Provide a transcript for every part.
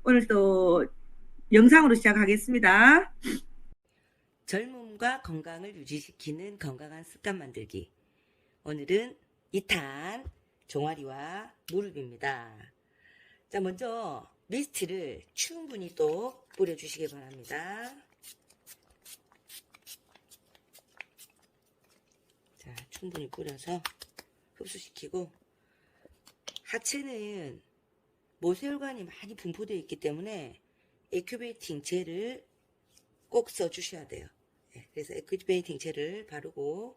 오늘 또 영상으로 시작하겠습니다. 젊음과 건강을 유지시키는 건강한 습관 만들기. 오늘은 2탄 종아리와 무릎입니다. 자, 먼저 미스트를 충분히 또 뿌려주시기 바랍니다. 자, 충분히 뿌려서 흡수시키고, 하체는 모세혈관이 많이 분포되어 있기 때문에 에큐베이팅 젤을 꼭 써주셔야 돼요. 그래서 에큐베이팅 젤을 바르고,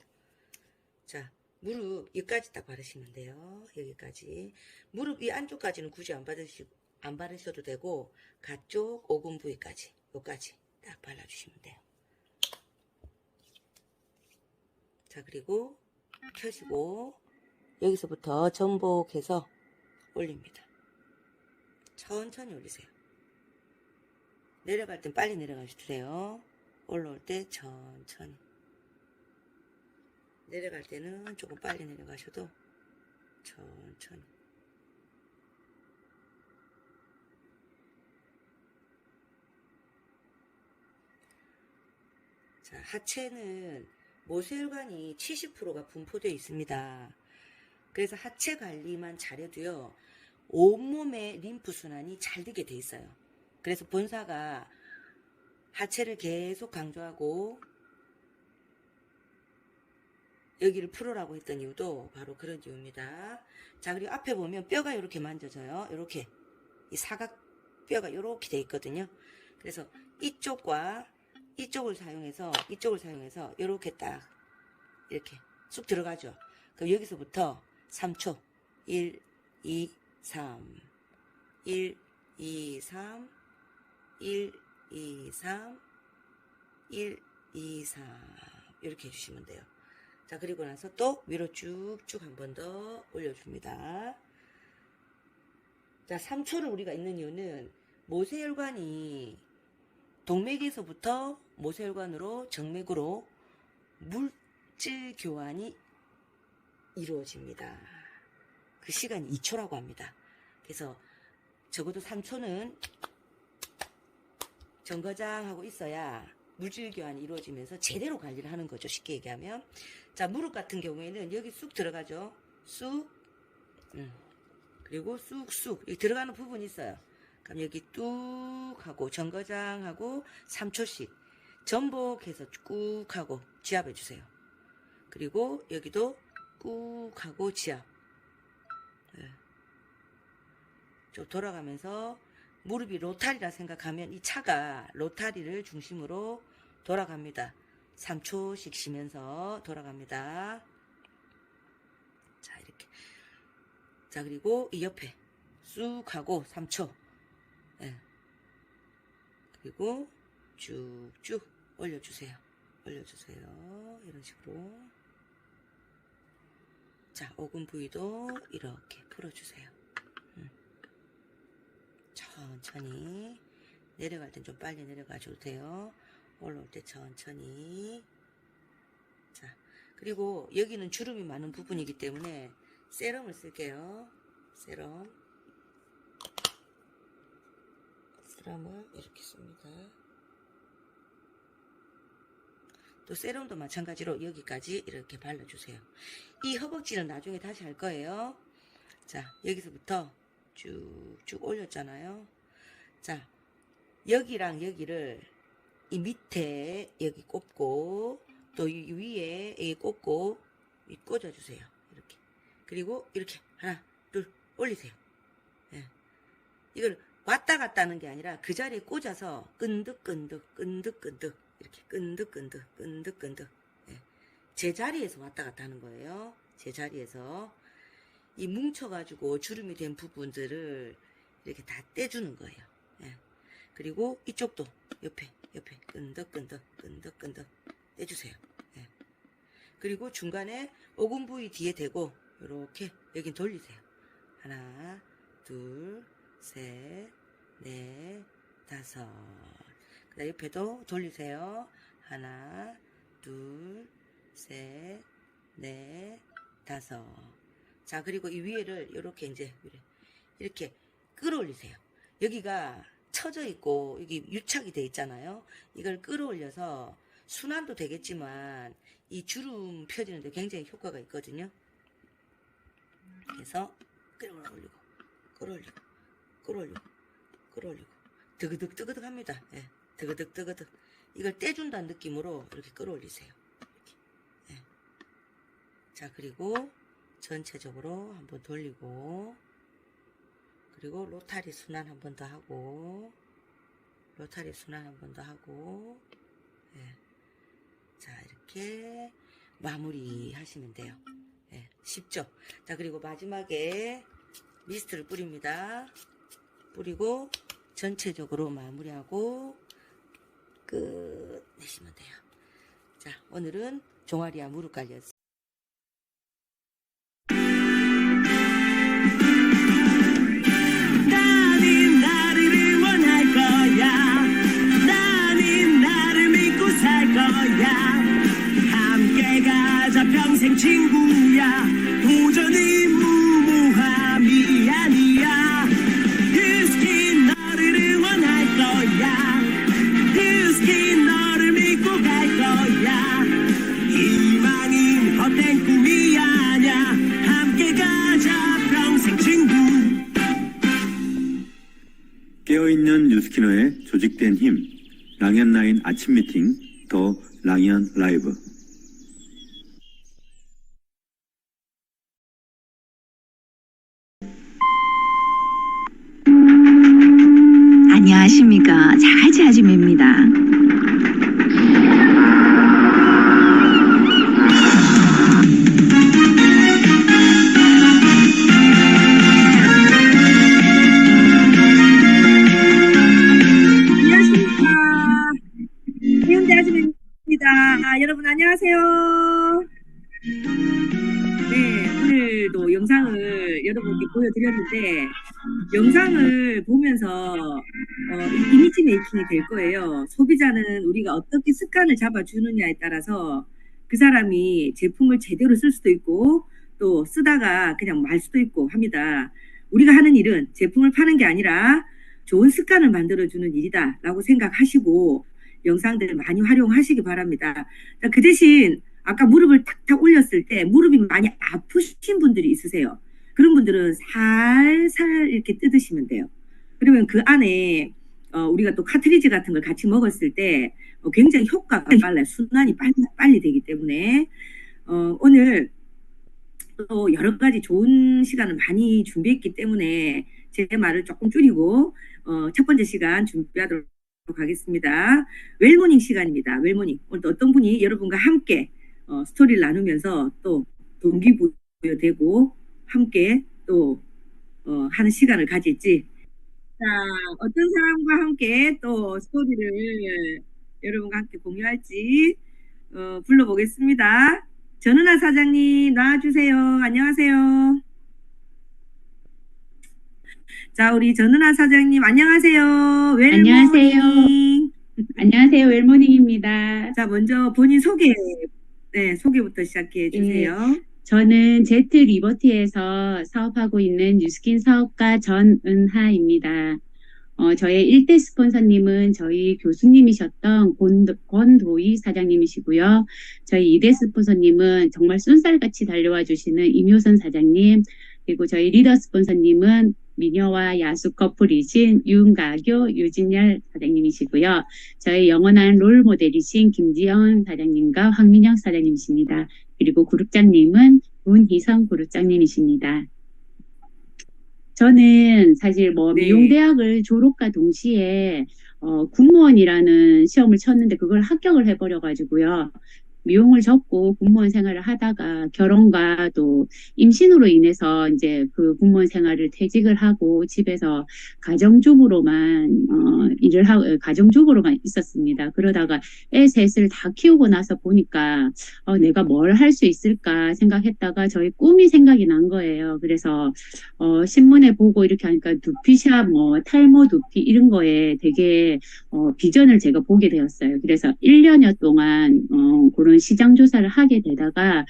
자, 무릎 여기까지 딱 바르시면 돼요. 여기까지. 무릎 이 안쪽까지는 굳이 안 바르셔도 되고, 가쪽 오금 부위까지, 여기까지 딱 발라주시면 돼요. 자, 그리고 펴시고, 여기서부터 전복해서 올립니다. 천천히 올리세요. 내려갈 땐 빨리 내려가셔도 돼요. 올라올 때 천천히. 내려갈 때는 조금 빨리 내려가셔도 천천히. 자, 하체는 모세혈관이 70%가 분포되어 있습니다. 그래서 하체 관리만 잘해도요, 온몸의 림프순환이 잘 되게 돼 있어요. 그래서 본사가 하체를 계속 강조하고 여기를 풀으라고 했던 이유도 바로 그런 이유입니다. 자, 그리고 앞에 보면 뼈가 이렇게 만져져요. 이렇게 이 사각뼈가 이렇게 돼 있거든요. 그래서 이쪽과 이쪽을 사용해서 이렇게 딱 이렇게 쑥 들어가죠. 그럼 여기서부터 3초 1, 2, 3 1, 2, 3 1, 2, 3 1, 2, 3 이렇게 해주시면 돼요. 자, 그리고 나서 또 위로 쭉쭉 한 번 더 올려줍니다. 자, 3초를 우리가 있는 이유는 모세혈관이 동맥에서부터 모세혈관으로 정맥으로 물질 교환이 이루어집니다. 그 시간이 2초라고 합니다. 그래서 적어도 3초는 정거장하고 있어야 물질 교환이 이루어지면서 제대로 관리를 하는 거죠. 쉽게 얘기하면. 자, 무릎 같은 경우에는 여기 쑥 들어가죠. 쑥, 그리고 쑥쑥 여기 들어가는 부분이 있어요. 그럼 여기 뚝 하고 정거장하고 3초씩 전복해서 꾹 하고 지압해 주세요. 그리고 여기도 꾹 하고 지압. 좀 돌아가면서 무릎이 로타리라 생각하면 이 차가 로타리를 중심으로 돌아갑니다. 3초씩 쉬면서 돌아갑니다. 자, 이렇게. 자, 그리고 이 옆에 쑥 하고 3초. 그리고 쭉쭉 올려주세요. 올려주세요. 이런 식으로. 자, 오금 부위도 이렇게 풀어주세요. 천천히. 내려갈 땐 좀 빨리 내려가셔도 돼요. 올라올 때 천천히. 자, 그리고 여기는 주름이 많은 부분이기 때문에 세럼을 쓸게요. 세럼을 이렇게 씁니다. 또 세럼도 마찬가지로 여기까지 이렇게 발라주세요. 이 허벅지는 나중에 다시 할 거예요. 자, 여기서부터 쭉쭉 올렸잖아요. 자, 여기랑 여기를 이 밑에 여기 꼽고 또 이 위에 여기 꼽고 꽂아주세요. 이렇게. 그리고 이렇게 하나 둘 올리세요. 이걸 왔다 갔다 하는 게 아니라 그 자리에 꽂아서 끈득끈득 이렇게 끈득끈득 제자리에서 왔다 갔다 하는 거예요. 제자리에서 이 뭉쳐가지고 주름이 된 부분들을 이렇게 다 떼주는 거예요. 그리고 이쪽도 옆에 끈덕끈덕 떼주세요. 그리고 중간에 오금 부위 뒤에 대고 이렇게 여긴 돌리세요. 하나, 둘, 셋, 넷, 다섯. 그다음 옆에도 돌리세요. 하나, 둘, 셋, 넷, 다섯. 자, 그리고 이 위에를 이렇게 이제 이렇게 끌어올리세요. 여기가 처져 있고 여기 유착이 돼 있잖아요. 이걸 끌어올려서 순환도 되겠지만 이 주름 펴지는데 굉장히 효과가 있거든요. 그래서 끌어올리고 끌어올리고 끌어올리고 끌어올리고 드그득 뜨그득 합니다. 예, 드그득 뜨그득. 이걸 떼준다는 느낌으로 이렇게 끌어올리세요. 이렇게. 예. 자, 그리고 전체적으로 한번 돌리고, 그리고 로타리 순환 한 번 더 하고, 로타리 순환 한 번 더 하고, 예. 자, 이렇게 마무리 하시면 돼요. 예, 쉽죠? 자, 그리고 마지막에 미스트를 뿌립니다. 뿌리고 전체적으로 마무리하고 끝내시면 돼요. 자, 오늘은 종아리와 무릎 관리였습니다. 나는 나를 응원할 거야. 나는 나를 믿고 살 거야. 함께 가자 평생 친구야. 도전은 무모함이 아니야. 휴스킨 너를 응원할 거야. 휴스킨 너를 믿고 갈 거야. 희망은 헛된 꿈이 아냐. 함께 가자 평생 친구. 깨어있는 뉴스키너의 조직된 힘, 랑현라인 아침 미팅, 더 랑현 라이브. 안녕하십니까. 자갈치 아줌입니다. 안녕하십니까. 이은대 아줌입니다. 여러분 안녕하세요. 네, 오늘도 영상을 여러분께 보여드렸는데, 영상을 보면서 이미지 메이킹이 될 거예요. 소비자는 우리가 어떻게 습관을 잡아주느냐에 따라서 그 사람이 제품을 제대로 쓸 수도 있고 또 쓰다가 그냥 말 수도 있고 합니다. 우리가 하는 일은 제품을 파는 게 아니라 좋은 습관을 만들어주는 일이다 라고 생각하시고 영상들을 많이 활용하시기 바랍니다. 그 대신 아까 무릎을 탁탁 올렸을 때 무릎이 많이 아프신 분들이 있으세요. 그런 분들은 살살 이렇게 뜯으시면 돼요. 그러면 그 안에 우리가 또 카트리지 같은 걸 같이 먹었을 때 굉장히 효과가 빨라요. 순환이 빨리 되기 때문에 오늘 또 여러 가지 좋은 시간을 많이 준비했기 때문에 제 말을 조금 줄이고 첫 번째 시간 준비하도록 하겠습니다. 웰모닝 시간입니다. 웰모닝. 오늘 또 어떤 분이 여러분과 함께 스토리를 나누면서 또 동기부여되고 함께 또 하는 시간을 가질지, 자, 어떤 사람과 함께 또 스토리를 여러분과 함께 공유할지 불러보겠습니다. 전은아 사장님 나와주세요. 안녕하세요. 자, 우리 전은아 사장님 안녕하세요. 안녕하세요. 웰모닝. 안녕하세요. 웰모닝입니다. 자, 먼저 본인 소개부터 시작해 주세요. 저는 제트 리버티에서 사업하고 있는 뉴스킨 사업가 전은하입니다. 저의 1대 스폰서님은 저희 교수님이셨던 권도희 사장님이시고요. 저희 2대 스폰서님은 정말 쏜살같이 달려와 주시는 임효선 사장님, 그리고 저희 리더 스폰서님은 미녀와 야수 커플이신 윤가교, 유진열 사장님이시고요. 저희 영원한 롤 모델이신 김지영 사장님과 황민영 사장님이십니다. 그리고 그룹장님은 문희성 그룹장님이십니다. 저는 사실 네. 미용대학을 졸업과 동시에 군무원이라는 시험을 쳤는데 그걸 합격을 해버려가지고요. 미용을 접고 군무원 생활을 하다가 결혼과 또 임신으로 인해서 이제 그 군무원 생활을 퇴직을 하고 집에서 가정주부로만 가정주부로만 있었습니다. 그러다가 애 셋을 다 키우고 나서 보니까 내가 뭘 할 수 있을까 생각했다가 저희 꿈이 생각이 난 거예요. 그래서 신문에 보고 이렇게 하니까 두피샵, 탈모 두피 이런 거에 되게 비전을 제가 보게 되었어요. 그래서 1년여 동안 그런 시장 조사를 하게 되다가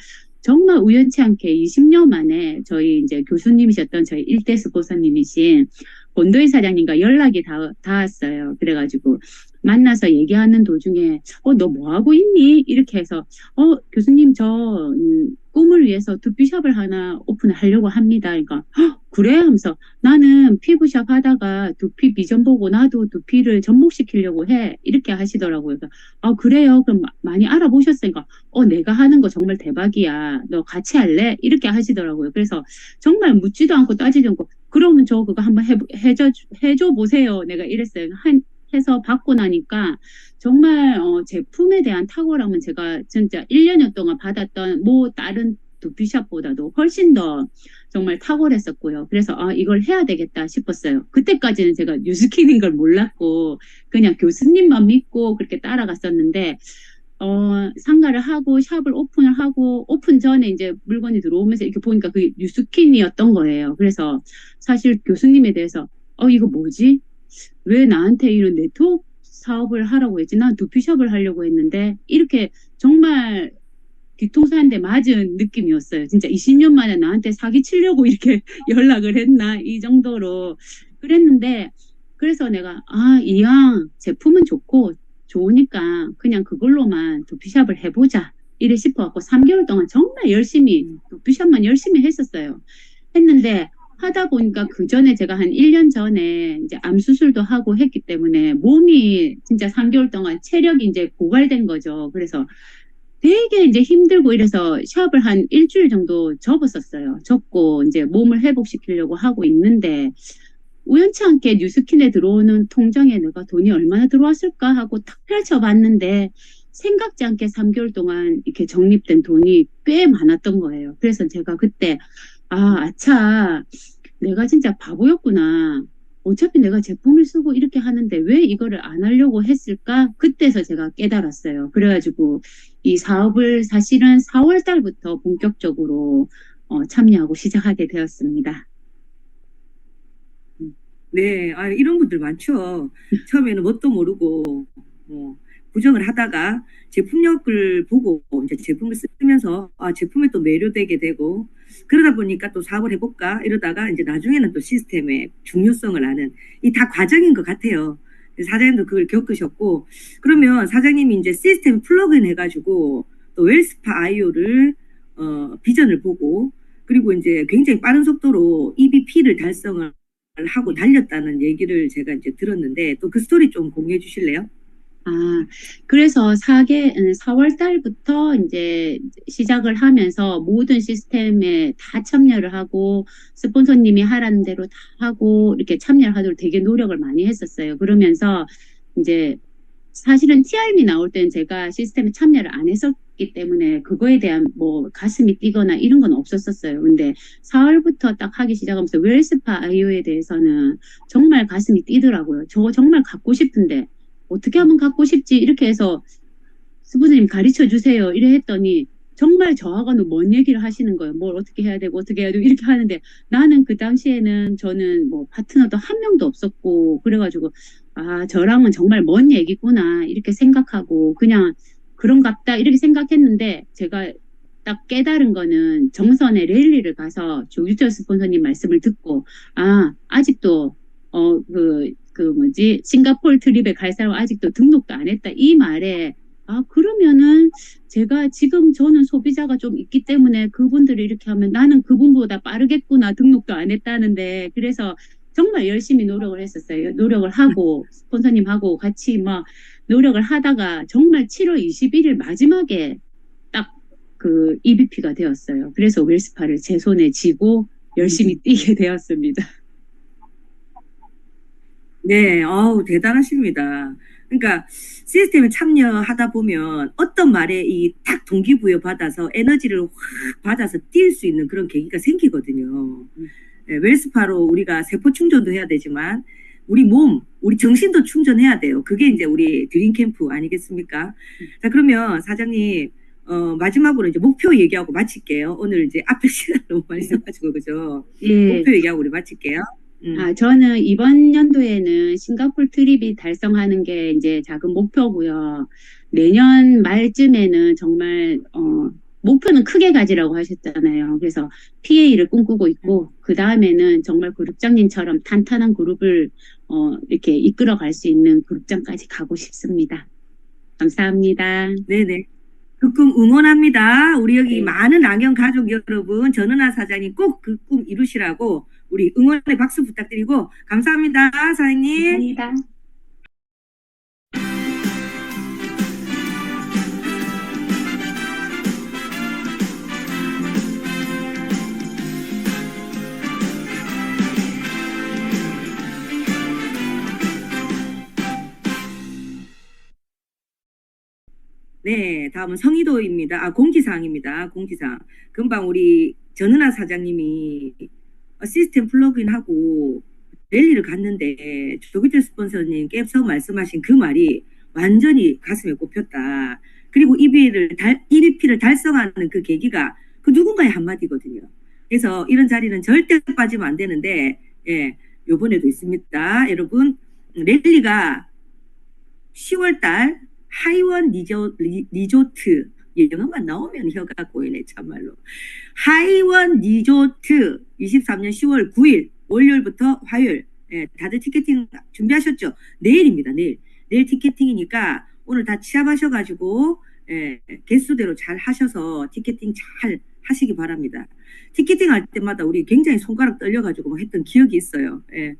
정말 우연치 않게 20년 만에 저희 이제 교수님이셨던 저희 일대 스폰서님이신 본도희 사장님과 연락이 닿았어요. 그래가지고 만나서 얘기하는 도중에 너 뭐 하고 있니? 이렇게 해서 교수님 저 꿈을 위해서 두피샵을 하나 오픈하려고 합니다. 그러니까 그래? 하면서 나는 피부샵 하다가 두피 비전 보고 나도 두피를 접목시키려고 해. 이렇게 하시더라고요. 그래서 그래요? 그럼 많이 알아보셨으니까 내가 하는 거 정말 대박이야. 너 같이 할래? 이렇게 하시더라고요. 그래서 정말 묻지도 않고 따지도 않고 그러면 저 그거 한번 해줘 보세요. 내가 이랬어요. 해서 받고 나니까 정말 제품에 대한 탁월함은 제가 진짜 1년여 동안 받았던 다른 두피샵보다도 훨씬 더 정말 탁월했었고요. 그래서 이걸 해야 되겠다 싶었어요. 그때까지는 제가 뉴스킨인 걸 몰랐고 그냥 교수님만 믿고 그렇게 따라갔었는데 상가를 하고 샵을 오픈을 하고 오픈 전에 이제 물건이 들어오면서 이렇게 보니까 그게 뉴스킨이었던 거예요. 그래서 사실 교수님에 대해서 이거 뭐지? 왜 나한테 이런 네트워크 사업을 하라고 했지? 난 두피샵을 하려고 했는데 이렇게 정말 뒤통수 한 대 맞은 느낌이었어요. 진짜 20년 만에 나한테 사기치려고 이렇게 연락을 했나 이 정도로 그랬는데 그래서 내가 이왕 제품은 좋고 좋으니까 그냥 그걸로만 두피샵을 해보자 이래 싶어갖고 3개월 동안 정말 열심히 두피샵만 열심히 했었어요. 했는데 하다 보니까 그 전에 제가 한 1년 전에 이제 암 수술도 하고 했기 때문에 몸이 진짜 3개월 동안 체력이 이제 고갈된 거죠. 그래서 되게 이제 힘들고 이래서 샵을 한 일주일 정도 접었었어요. 접고 이제 몸을 회복시키려고 하고 있는데 우연치 않게 뉴스킨에 들어오는 통장에 내가 돈이 얼마나 들어왔을까 하고 탁 펼쳐봤는데 생각지 않게 3개월 동안 이렇게 적립된 돈이 꽤 많았던 거예요. 그래서 제가 그때 아차, 내가 진짜 바보였구나. 어차피 내가 제품을 쓰고 이렇게 하는데 왜 이거를 안 하려고 했을까? 그때서 제가 깨달았어요. 그래가지고 이 사업을 사실은 4월 달부터 본격적으로 참여하고 시작하게 되었습니다. 네, 이런 분들 많죠. 처음에는 뭣도 모르고 부정을 하다가 제품력을 보고 이제 제품을 쓰면서 제품에 또 매료되게 되고 그러다 보니까 또 사업을 해볼까 이러다가 이제 나중에는 또 시스템의 중요성을 아는 이 다 과정인 것 같아요. 사장님도 그걸 겪으셨고 그러면 사장님이 이제 시스템 플러그인 해가지고 또 웰스파 IO를 비전을 보고 그리고 이제 굉장히 빠른 속도로 EBP를 달성을 하고 달렸다는 얘기를 제가 이제 들었는데 또 그 스토리 좀 공유해 주실래요? 그래서 4월 달부터 이제 시작을 하면서 모든 시스템에 다 참여를 하고 스폰서님이 하라는 대로 다 하고 이렇게 참여를 하도록 되게 노력을 많이 했었어요. 그러면서 이제 사실은 TRM 나올 때는 제가 시스템에 참여를 안 했었기 때문에 그거에 대한 가슴이 뛰거나 이런 건 없었었어요. 근데 4월부터 딱 하기 시작하면서 웰스파 IO에 대해서는 정말 가슴이 뛰더라고요. 저거 정말 갖고 싶은데 어떻게 하면 갖고 싶지? 이렇게 해서 스폰서님 가르쳐 주세요. 이래 했더니 정말 저하고는 먼 얘기를 하시는 거예요. 뭘 어떻게 해야 되고 어떻게 해야 되고 이렇게 하는데 나는 그 당시에는 저는 파트너도 한 명도 없었고 그래가지고 저랑은 정말 먼 얘기구나 이렇게 생각하고 그냥 그런갑다 이렇게 생각했는데 제가 딱 깨달은 거는 정선의 랠리를 가서 조규철 스폰서님 말씀을 듣고 아직도 싱가포르 트립에 갈 사람 아직도 등록도 안 했다. 이 말에, 그러면은 제가 지금 저는 소비자가 좀 있기 때문에 그분들이 이렇게 하면 나는 그분보다 빠르겠구나. 등록도 안 했다는데. 그래서 정말 열심히 노력을 했었어요. 노력을 하고, 스폰서님하고 같이 노력을 하다가 정말 7월 21일 마지막에 딱 그 EBP가 되었어요. 그래서 웰스파를 제 손에 쥐고 열심히 뛰게 되었습니다. 네, 대단하십니다. 그러니까 시스템에 참여하다 보면 어떤 말에 이 딱 동기부여 받아서 에너지를 확 받아서 뛸 수 있는 그런 계기가 생기거든요. 네, 웰스파로 우리가 세포 충전도 해야 되지만 우리 몸, 우리 정신도 충전해야 돼요. 그게 이제 우리 드림 캠프 아니겠습니까? 자, 그러면 사장님 마지막으로 이제 목표 얘기하고 마칠게요. 오늘 이제 앞에 시간 너무 많이 써가지고 그죠? 예. 목표 얘기하고 우리 마칠게요. 저는 이번 연도에는 싱가포르 트립이 달성하는 게 이제 작은 목표고요. 내년 말쯤에는 정말 목표는 크게 가지라고 하셨잖아요. 그래서 PA를 꿈꾸고 있고, 그 다음에는 정말 그룹장님처럼 탄탄한 그룹을 이렇게 이끌어 갈 수 있는 그룹장까지 가고 싶습니다. 감사합니다. 네네. 그 꿈 응원합니다. 우리 여기 네. 많은 랑연 가족 여러분, 전은아 사장님 꼭 그 꿈 이루시라고 우리 응원의 박수 부탁드리고 감사합니다, 사장님. 감사합니다. 네, 다음은 성의도입니다. 공지사항입니다. 공지사항. 금방 우리 전은아 사장님이 시스템 플러그인하고 랠리를 갔는데 조기태 스폰서님께서 말씀하신 그 말이 완전히 가슴에 꼽혔다. 그리고 EVP를 달성하는 그 계기가 그 누군가의 한마디거든요. 그래서 이런 자리는 절대 빠지면 안 되는데, 예, 요번에도 있습니다. 여러분, 랠리가 10월달 하이원 리조트, 영어만 나오면 혀가 꼬이네, 참말로. 하이원 리조트 23년 10월 9일 월요일부터 화요일, 예, 다들 티켓팅 준비하셨죠? 내일입니다. 내일 티켓팅이니까 오늘 다 취합하셔가지고, 예, 개수대로 잘 하셔서 티켓팅 잘 하시기 바랍니다. 티켓팅 할 때마다 우리 굉장히 손가락 떨려가지고 막 했던 기억이 있어요. 예.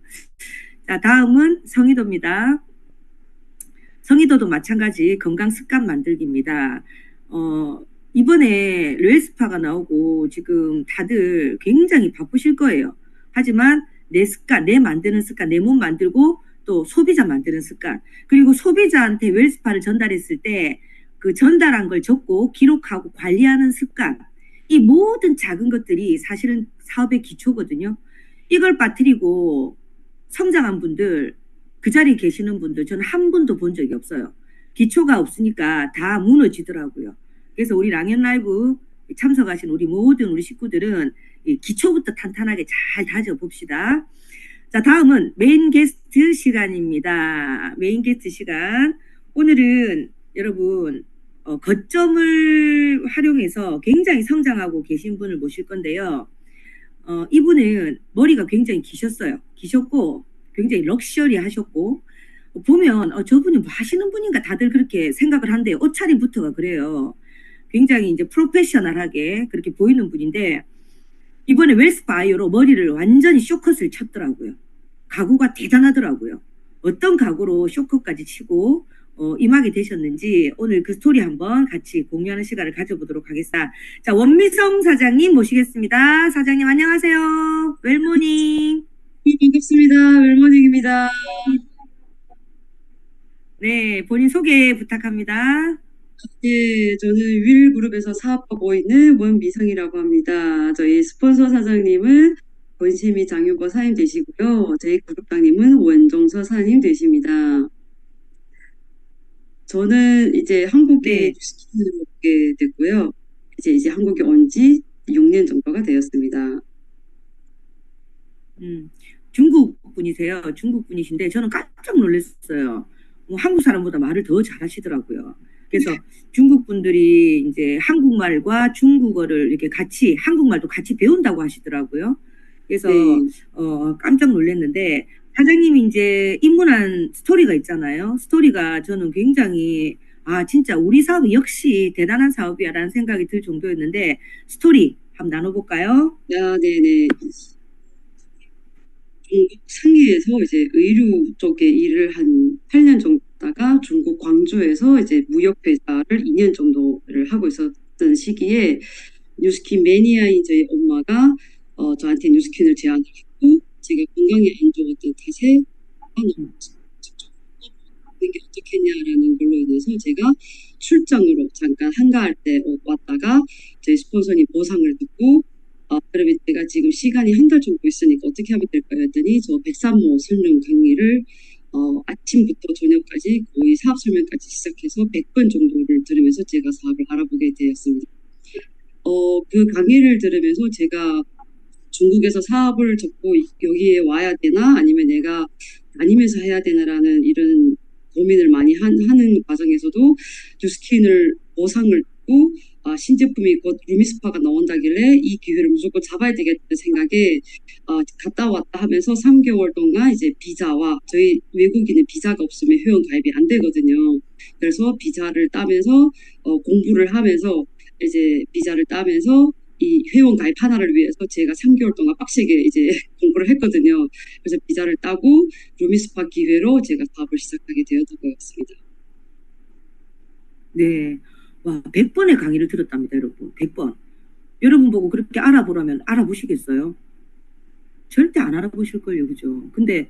자, 다음은 성의도입니다. 성의도도 마찬가지 건강 습관 만들기입니다. 이번에 르웨스파가 나오고 지금 다들 굉장히 바쁘실 거예요. 하지만 내 습관, 내 만드는 습관, 내 몸 만들고 또 소비자 만드는 습관, 그리고 소비자한테 웰스파를 전달했을 때 그 전달한 걸 적고 기록하고 관리하는 습관, 이 모든 작은 것들이 사실은 사업의 기초거든요. 이걸 빠뜨리고 성장한 분들, 그 자리에 계시는 분들 저는 한 분도 본 적이 없어요. 기초가 없으니까 다 무너지더라고요. 그래서 우리 랑연 라이브 참석하신 우리 모든 우리 식구들은 이 기초부터 탄탄하게 잘 다져봅시다. 자, 다음은 메인 게스트 시간입니다. 메인 게스트 시간. 오늘은 여러분 거점을 활용해서 굉장히 성장하고 계신 분을 모실 건데요. 이분은 머리가 굉장히 기셨어요. 기셨고 굉장히 럭셔리 하셨고, 보면 저분이 뭐 하시는 분인가 다들 그렇게 생각을 한데 옷차림부터가 그래요. 굉장히 이제 프로페셔널하게 그렇게 보이는 분인데 이번에 웰스파이어로 머리를 완전히 쇼컷을 쳤더라고요. 각오가 대단하더라고요. 어떤 각오로 쇼컷까지 치고 임하게 되셨는지 오늘 그 스토리 한번 같이 공유하는 시간을 가져보도록 하겠습니다. 자, 원미성 사장님 모시겠습니다. 사장님 안녕하세요. 웰모닝. 반갑습니다. 웰모닝입니다. 네, 본인 소개 부탁합니다. 예, 저는 윌그룹에서 사업하고 있는 원미성이라고 합니다. 저희 스폰서 사장님은 권시미 장유거 사님 되시고요. 저희 그룹장님은 원종서 사님 되십니다. 저는 이제 한국에 네. 뉴스키를 오게 됐고요. 이제 한국에 온 지 6년 정도가 되었습니다. 중국 분이세요. 중국 분이신데 저는 깜짝 놀랐어요. 한국 사람보다 말을 더 잘하시더라고요. 그래서 중국 분들이 이제 한국말과 중국어를 이렇게 같이, 한국말도 같이 배운다고 하시더라고요. 그래서 네. 깜짝 놀랐는데 사장님이 이제 입문한 스토리가 있잖아요. 스토리가 저는 굉장히 진짜 우리 사업이 역시 대단한 사업이야라는 생각이 들 정도였는데 스토리 한번 나눠볼까요? 네네. 중국 상해에서 이제 의류 쪽에 일을 한 8년 정도 하다가 중국 광주에서 이제 무역회사를 2년 정도를 하고 있었던 시기에 뉴스킨 매니아인 저희 엄마가 저한테 뉴스킨을 제안을 했고 제가 건강이 안 좋았던 탓에 너무 직접 하는 게 어떻겠냐라는 걸로 인해서 제가 출장으로 잠깐 한가할 때 왔다가 저희 스폰서님 보상을 듣고 그러면 제가 지금 시간이 한 달 정도 있으니까 어떻게 하면 될까요? 했더니 저 백산모 설명 강의를 아침부터 저녁까지 거의 사업 설명까지 시작해서 100번 정도를 들으면서 제가 사업을 알아보게 되었습니다. 그 강의를 들으면서 제가 중국에서 사업을 접고 여기에 와야 되나 아니면 내가 다니면서 해야 되나라는 이런 고민을 많이 하는 과정에서도 뉴스킨을 보상을 해가지고 신제품이 곧 루미스파가 나온다길래 이 기회를 무조건 잡아야 되겠다는 생각에 갔다 왔다 하면서 3개월 동안 이제 비자와 저희 외국인은 비자가 없으면 회원 가입이 안 되거든요. 그래서 비자를 따면서 공부를 하면서 이제 비자를 따면서 이 회원 가입 하나를 위해서 제가 3개월 동안 빡세게 이제 공부를 했거든요. 그래서 비자를 따고 루미스파 기회로 제가 사업을 시작하게 되었던 것 같습니다. 네. 와, 100번의 강의를 들었답니다, 여러분. 100번. 여러분 보고 그렇게 알아보라면 알아보시겠어요? 절대 안 알아보실걸요, 그죠? 근데,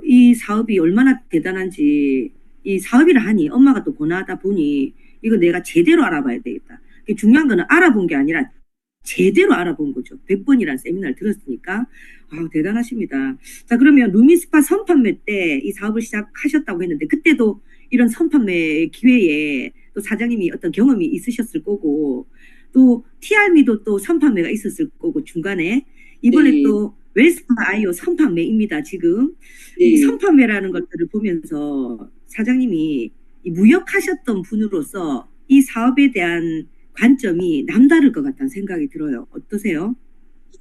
이 사업이 얼마나 대단한지, 이 사업이라 하니 엄마가 또 권하다 보니 이거 내가 제대로 알아봐야 되겠다. 중요한 거는 알아본 게 아니라 제대로 알아본 거죠. 100번이라는 세미나를 들었으니까. 대단하십니다. 자, 그러면 루미스파 선판매 때 이 사업을 시작하셨다고 했는데, 그때도 이런 선판매 기회에 또 사장님이 어떤 경험이 있으셨을 거고, 또 TRM도 또 선판매가 있었을 거고, 중간에. 이번에 네. 또 웰스파 아이오 선판매입니다, 지금. 이 네. 선판매라는 것들을 보면서 사장님이 이 무역하셨던 분으로서 이 사업에 대한 관점이 남다를 것 같다는 생각이 들어요. 어떠세요?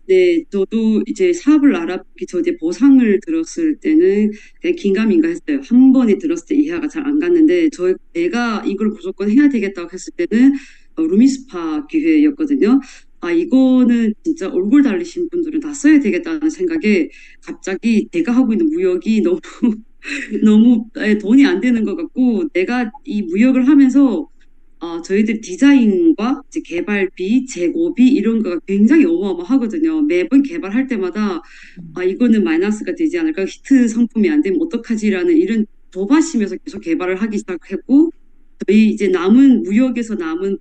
네, 저도 이제 사업을 알아보기 전에 보상을 들었을 때는 그냥 긴가민가 했어요. 한 번에 들었을 때 이해가 잘 안 갔는데, 내가 이걸 무조건 해야 되겠다고 했을 때는 루미스파 기회였거든요. 이거는 진짜 얼굴 달리신 분들은 다 써야 되겠다는 생각에 갑자기 제가 하고 있는 무역이 너무, 너무 돈이 안 되는 것 같고, 내가 이 무역을 하면서 저희들 디자인과 이제 개발비, 재고비 이런 거가 굉장히 어마어마하거든요. 매번 개발할 때마다 이거는 마이너스가 되지 않을까? 히트 상품이 안 되면 어떡하지라는 이런 조바심에서 계속 개발을 하기 시작했고, 저희 이제 남은 무역에서 남은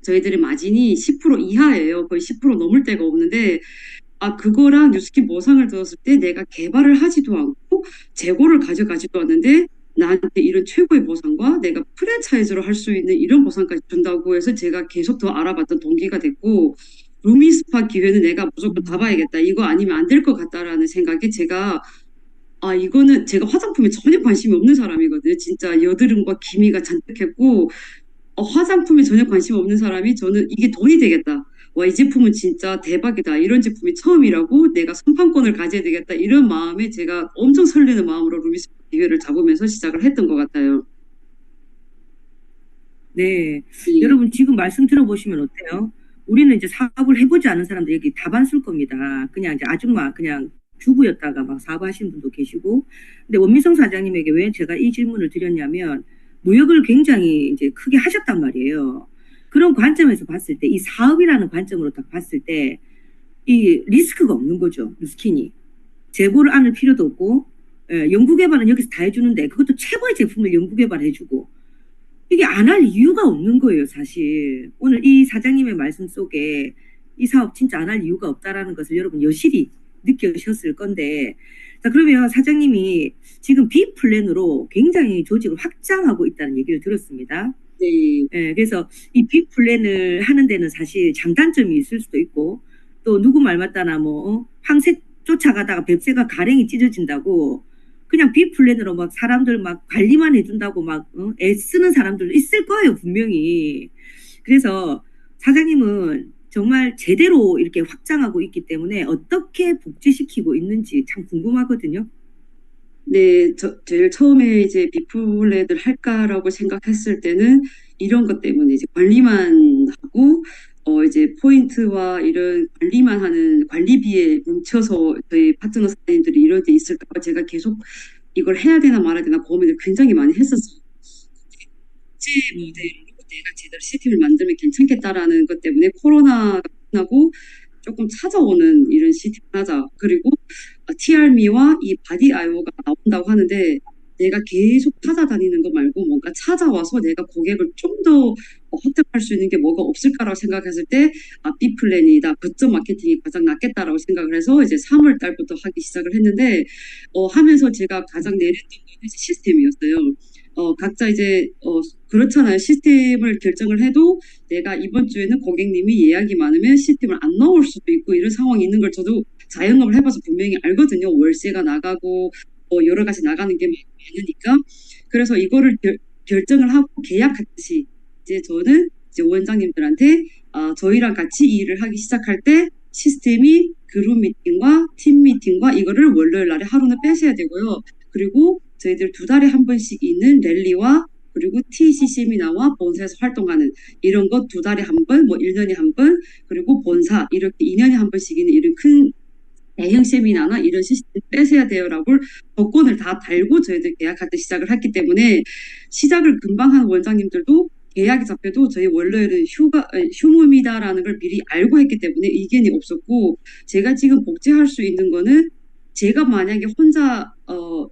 저희들의 마진이 10% 이하예요. 거의 10% 넘을 때가 없는데, 그거랑 뉴스킨 보상을 들었을 때 내가 개발을 하지도 않고 재고를 가져가지도 않는데 나한테 이런 최고의 보상과 내가 프랜차이즈로 할 수 있는 이런 보상까지 준다고 해서 제가 계속 더 알아봤던 동기가 됐고, 루미스파 기회는 내가 무조건 다 봐야겠다. 이거 아니면 안 될 것 같다라는 생각에 제가 이거는 제가 화장품에 전혀 관심이 없는 사람이거든요. 진짜 여드름과 기미가 잔뜩했고 화장품에 전혀 관심 없는 사람이 저는 이게 돈이 되겠다. 와, 이 제품은 진짜 대박이다. 이런 제품이 처음이라고 내가 선판권을 가져야 되겠다. 이런 마음에 제가 엄청 설레는 마음으로 루미스파 기회를 잡으면서 시작을 했던 것 같아요. 네. 네. 여러분 지금 말씀 들어보시면 어때요? 우리는 이제 사업을 해보지 않은 사람들 여기 다반 쓸 겁니다. 그냥 이제 아줌마, 그냥 주부였다가 막 사업하시는 분도 계시고. 근데 원미성 사장님에게 왜 제가 이 질문을 드렸냐면, 무역을 굉장히 이제 크게 하셨단 말이에요. 그런 관점에서 봤을 때, 이 사업이라는 관점으로 딱 봤을 때, 이 리스크가 없는 거죠, 뉴스킨이. 재고를 안을 필요도 없고, 연구개발은 여기서 다 해주는데, 그것도 최고의 제품을 연구개발해주고, 이게 안 할 이유가 없는 거예요, 사실. 오늘 이 사장님의 말씀 속에 이 사업 진짜 안 할 이유가 없다라는 것을 여러분 여실히 느끼셨을 건데, 자, 그러면 사장님이 지금 B 플랜으로 굉장히 조직을 확장하고 있다는 얘기를 들었습니다. 네. 그래서 이 B 플랜을 하는 데는 사실 장단점이 있을 수도 있고, 또 누구 말 맞다나 황새 쫓아가다가 뱁새가 가랭이 찢어진다고 그냥 B 플랜으로 막 사람들 막 관리만 해준다고 막 애쓰는 사람들도 있을 거예요, 분명히. 그래서 사장님은 정말 제대로 이렇게 확장하고 있기 때문에 어떻게 복제시키고 있는지 참 궁금하거든요. 네, 제일 처음에 이제 비플랜을 할까라고 생각했을 때는 이런 것 때문에 이제 관리만 하고, 이제 포인트와 이런 관리만 하는 관리비에 뭉쳐서 저희 파트너 사장님들이 이런 데 있을까 봐 제가 계속 이걸 해야 되나 말아야 되나 고민을 굉장히 많이 했었어요. 국제 모델로 내가 제대로 시스템을 만들면 괜찮겠다라는 것 때문에 코로나가 끝나고 조금 찾아오는 이런 시스템을 하자. 그리고 TRM와 이 바디 아이오가 나온다고 하는데 내가 계속 찾아다니는 거 말고 뭔가 찾아와서 내가 고객을 좀 더 확장할 수 있는 게 뭐가 없을까라고 생각했을 때 B 플랜이다. 거점 마케팅이 가장 낫겠다라고 생각을 해서 이제 3월 달부터 하기 시작을 했는데 하면서 제가 가장 내렸던 건 시스템이었어요. 각자 이제 그렇잖아요. 시스템을 결정을 해도 내가 이번 주에는 고객님이 예약이 많으면 시스템을 안 넣을 수도 있고 이런 상황이 있는 걸 저도 자영업을 해봐서 분명히 알거든요. 월세가 나가고 여러 가지 나가는 게 많으니까. 그래서 이거를 결정을 하고 계약하듯이 이제 저는 이제 원장님들한테 저희랑 같이 이 일을 하기 시작할 때 시스템이 그룹 미팅과 팀 미팅과 이거를 월요일 날에 하루는 빼셔야 되고요. 그리고 저희들 2달에 한 번씩 있는 랠리와 그리고 TC 세미나와 본사에서 활동하는 이런 거 2달에 한 번, 뭐 1년에 한 번, 그리고 본사 이렇게 2년에 한 번씩 있는 이런 큰 대형 세미나나 이런 시스템 빼셔야 돼요라고 조건을 다 달고 저희들 계약할 때 시작을 했기 때문에 시작을 금방 한 원장님들도 계약이 잡혀도 저희 원래는 휴무입니다라는 걸 미리 알고 했기 때문에 이견이 없었고 제가 지금 복제할 수 있는 거는 제가 만약에 혼자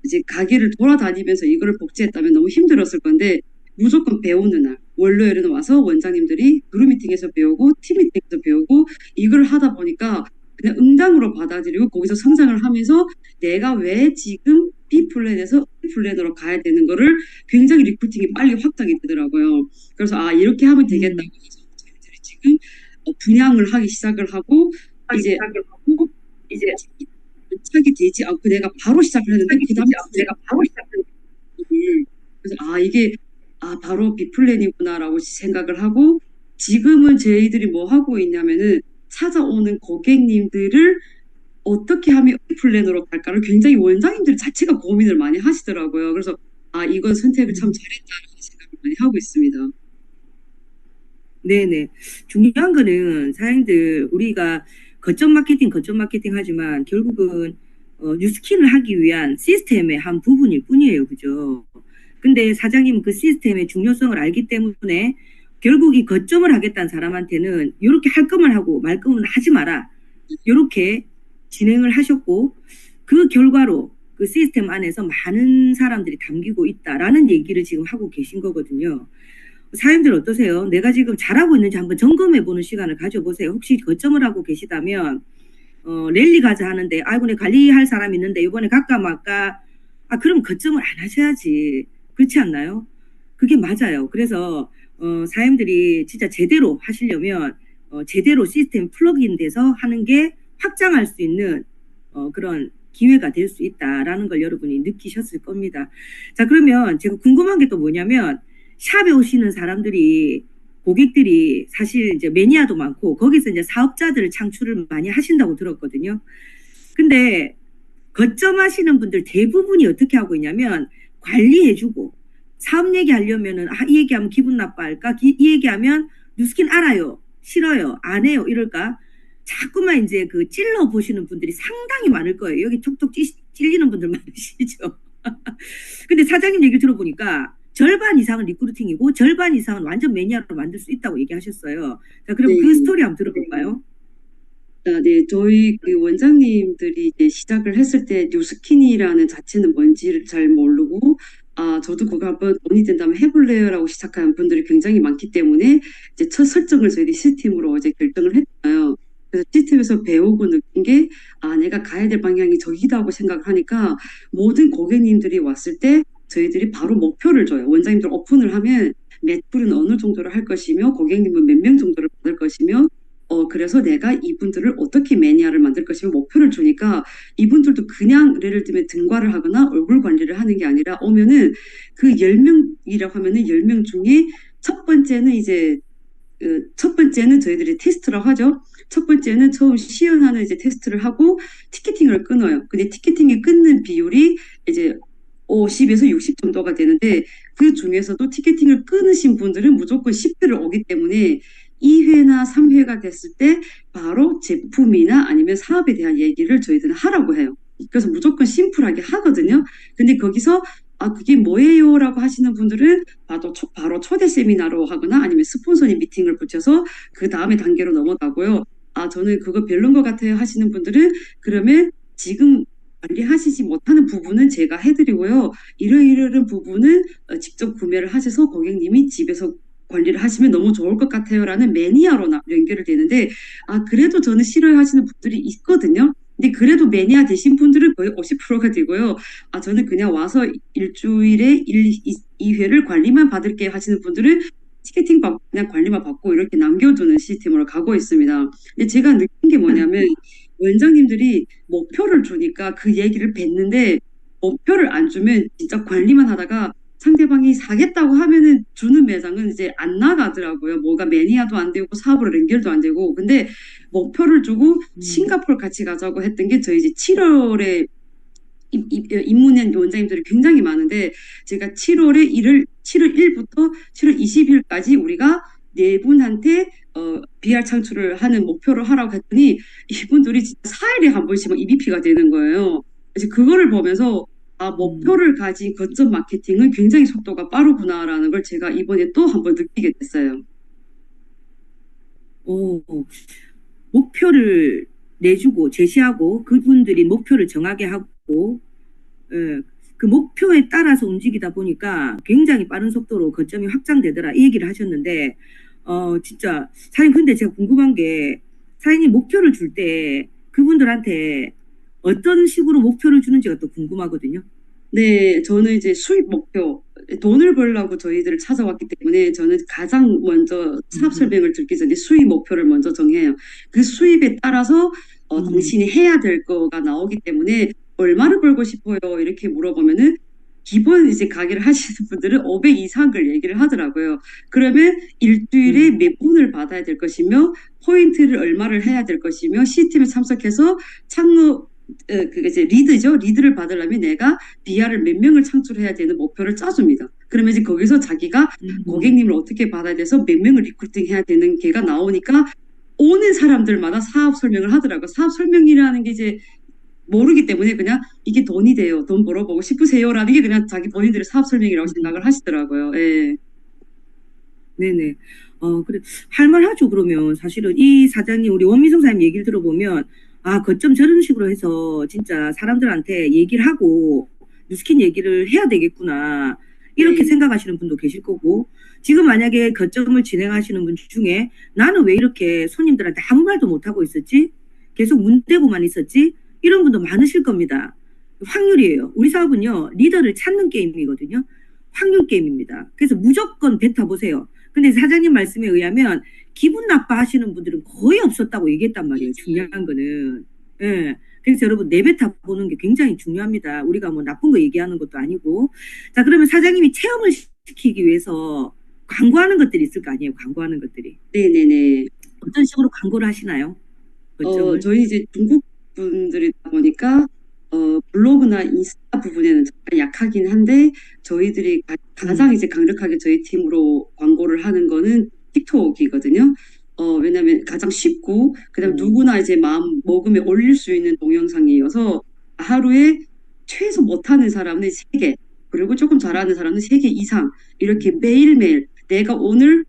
이제 가게를 돌아다니면서 이거를 복제했다면 너무 힘들었을 건데 무조건 배우는 날 월요일에는 와서 원장님들이 그룹 미팅에서 배우고 팀 미팅에서 배우고 이걸 하다 보니까 그냥 응당으로 받아들이고 거기서 성장을 하면서 내가 왜 지금 B 플랜에서 A 플랜으로 가야 되는 거를 굉장히 리크루팅이 빨리 확장이 되더라고요. 그래서 이렇게 하면 되겠다고 해서 저희들이 지금 분양을 하기 시작을 하고 이제 연착이 되지 않고 내가 바로 시작을 했는데 그 다음에 내가 바로 시작했는데 그래서 이게 바로 B 플랜이구나라고 생각을 하고 지금은 저희들이 뭐 하고 있냐면은 찾아오는 고객님들을 어떻게 하면 A 플랜으로 갈까를 굉장히 원장님들 자체가 고민을 많이 하시더라고요. 그래서 이건 선택을 참 잘했다는 생각을 많이 하고 있습니다. 네네. 중요한 거는 사장님들 우리가 거점 마케팅 하지만 결국은 뉴스킨을 하기 위한 시스템의 한 부분일 뿐이에요. 그죠? 근데 사장님은 그 시스템의 중요성을 알기 때문에 결국 이 거점을 하겠다는 사람한테는 이렇게 할 거만 하고 말 거면 하지 마라. 이렇게 진행을 하셨고 그 결과로 그 시스템 안에서 많은 사람들이 담기고 있다라는 얘기를 지금 하고 계신 거거든요. 사장님들 어떠세요? 내가 지금 잘하고 있는지 한번 점검해보는 시간을 가져보세요. 혹시 거점을 하고 계시다면 랠리 가자 하는데 아이고 내 관리할 사람 있는데 이번에 갈까 말까 그럼 거점을 안 하셔야지. 그렇지 않나요? 그게 맞아요. 그래서 사장님들이 진짜 제대로 하시려면 제대로 시스템 플러그인 돼서 하는 게 확장할 수 있는 그런 기회가 될 수 있다라는 걸 여러분이 느끼셨을 겁니다. 자, 그러면 제가 궁금한 게 또 뭐냐면 샵에 오시는 사람들이 고객들이 사실 이제 매니아도 많고 거기서 이제 사업자들을 창출을 많이 하신다고 들었거든요. 근데 거점하시는 분들 대부분이 어떻게 하고 있냐면 관리해주고 사업 얘기하려면은 이 얘기하면 기분 나빠할까? 이 얘기하면 뉴스킨 알아요, 싫어요, 안 해요 이럴까? 자꾸만 이제 그 찔러 보시는 분들이 상당히 많을 거예요. 여기 톡톡 찔리는 분들 많으시죠. 근데 사장님 얘기를 들어보니까 절반 이상은 리크루팅이고 절반 이상은 완전 매니아로 만들 수 있다고 얘기하셨어요. 자, 그럼 네. 그 스토리 한번 들어볼까요? 네, 저희 그 원장님들이 이제 시작을 했을 때 뉴스킨이라는 자체는 뭔지를 잘 모르고 저도 그거 한번 돈이 된다면 해볼래요라고 시작한 분들이 굉장히 많기 때문에 이제 첫 설정을 저희들이 시스템으로 이제 결정을 했잖아요. 그래서 시스템에서 배우고 느낀 게 내가 가야 될 방향이 저기다 하고 생각을 하니까 모든 고객님들이 왔을 때 저희들이 바로 목표를 줘요. 원장님들 오픈을 하면 매출은 어느 정도를 할 것이며 고객님은 몇 명 정도를 받을 것이며 그래서 내가 이분들을 어떻게 매니아를 만들 것이며 목표를 주니까 이분들도 그냥 예를 들면 등과를 하거나 얼굴 관리를 하는 게 아니라 오면은 그 10명이라고 하면은 10명 중에 첫 번째는 저희들이 테스트라고 하죠. 첫 번째는 처음 시연하는 이제 테스트를 하고 티켓팅을 끊어요. 근데 티켓팅이 끊는 비율이 이제 50에서 60 정도가 되는데 그 중에서도 티켓팅을 끊으신 분들은 무조건 10회를 오기 때문에 2회나 3회가 됐을 때 바로 제품이나 아니면 사업에 대한 얘기를 저희들은 하라고 해요. 그래서 무조건 심플하게 하거든요. 근데 거기서 그게 뭐예요? 라고 하시는 분들은 바로 초대 세미나로 하거나 아니면 스폰서님 미팅을 붙여서 그 다음에 단계로 넘어가고요. 저는 그거 별론 것 같아요 하시는 분들은 그러면 지금 관리하시지 못하는 부분은 제가 해드리고요. 이러이러한 부분은 직접 구매를 하셔서 고객님이 집에서 관리를 하시면 너무 좋을 것 같아요라는 매니아로 연결이 되는데 그래도 저는 싫어하시는 분들이 있거든요. 근데 그래도 매니아 되신 분들은 거의 50%가 되고요. 저는 그냥 와서 일주일에 2회를 관리만 받을게요 하시는 분들은 티켓팅 받고 그냥 관리만 받고 이렇게 남겨두는 시스템으로 가고 있습니다. 근데 제가 느낀 게 뭐냐면 원장님들이 목표를 주니까 그 얘기를 뱉는데 목표를 안 주면 진짜 관리만 하다가 상대방이 사겠다고 하면은 주는 매장은 이제 안 나가더라고요. 뭐가 매니아도 안 되고 사업으로 연결도 안 되고. 근데 목표를 두고 싱가포르 같이 가자고 했던 게 저희 이제 7월에 입문한 원장님들이 굉장히 많은데 제가 7월 1일부터 7월 20일까지 우리가 네 분한테 BR 창출을 하는 목표를 하라고 했더니 이분들이 진짜 4일에 한 번씩 EBP가 되는 거예요. 그래서 그거를 보면서 아, 목표를 가진 거점 마케팅은 굉장히 속도가 빠르구나라는 걸 제가 이번에 또 한 번 느끼게 됐어요. 오, 목표를 내주고 제시하고 그분들이 목표를 정하게 하고 예, 그 목표에 따라서 움직이다 보니까 굉장히 빠른 속도로 거점이 확장되더라 이 얘기를 하셨는데 진짜 사장님 근데 제가 궁금한 게 사장님 목표를 줄 때 그분들한테 어떤 식으로 목표를 주는지가 또 궁금하거든요. 네, 저는 이제 수입 목표, 돈을 벌려고 저희들을 찾아왔기 때문에 저는 가장 먼저 사업 설명을 듣기 전에 수입 목표를 먼저 정해요. 그 수입에 따라서 당신이 해야 될 거가 나오기 때문에 얼마를 벌고 싶어요? 이렇게 물어보면은 기본 이제 가게를 하시는 분들은 500 이상을 얘기를 하더라고요. 그러면 일주일에 몇 분을 받아야 될 것이며 포인트를 얼마를 해야 될 것이며 시스템에 참석해서 창업 그게 이제 리드죠. 리드를 받으려면 내가 BR을 몇 명을 창출해야 되는 목표를 짜줍니다. 그러면 이제 거기서 자기가 고객님을 어떻게 받아야 돼서 몇 명을 리크루팅 해야 되는 게가 나오니까 오는 사람들마다 사업 설명을 하더라고요. 사업 설명이라는 게 이제 모르기 때문에 그냥 이게 돈이 돼요. 돈 벌어보고 싶으세요라는 게 그냥 자기 본인들의 사업 설명이라고 생각을 하시더라고요. 예. 네네. 그래. 할만하죠, 그러면. 사실은 이 사장님, 우리 원미성 사장님 얘기를 들어보면, 아, 거점 저런 식으로 해서 진짜 사람들한테 얘기를 하고, 뉴스킨 얘기를 해야 되겠구나. 이렇게 네. 생각하시는 분도 계실 거고, 지금 만약에 거점을 진행하시는 분 중에 나는 왜 이렇게 손님들한테 아무 말도 못하고 있었지? 계속 문대고만 있었지? 이런 분도 많으실 겁니다. 확률이에요. 우리 사업은요, 리더를 찾는 게임이거든요. 확률 게임입니다. 그래서 무조건 뱉어보세요. 근데 사장님 말씀에 의하면 기분 나빠하시는 분들은 거의 없었다고 얘기했단 말이에요. 중요한 거는. 예. 그래서 여러분 내뱉어 보는 게 굉장히 중요합니다. 우리가 뭐 나쁜 거 얘기하는 것도 아니고. 자, 그러면 사장님이 체험을 시키기 위해서 광고하는 것들이 있을 거 아니에요. 광고하는 것들이. 네네네. 어떤 식으로 광고를 하시나요? 거점을? 저희 이제 중국 분들이다 보니까 블로그나 인스타 부분에는 잠깐 약하긴 한데 저희들이 가장 이제 강력하게 저희 팀으로 광고를 하는 거는 틱톡이거든요. 왜냐면 가장 쉽고 그다음 누구나 이제 마음 먹으면 올릴 수 있는 동영상이어서 하루에 최소 못하는 사람은 3개 그리고 조금 잘하는 사람은 3개 이상 이렇게 매일매일 내가 오늘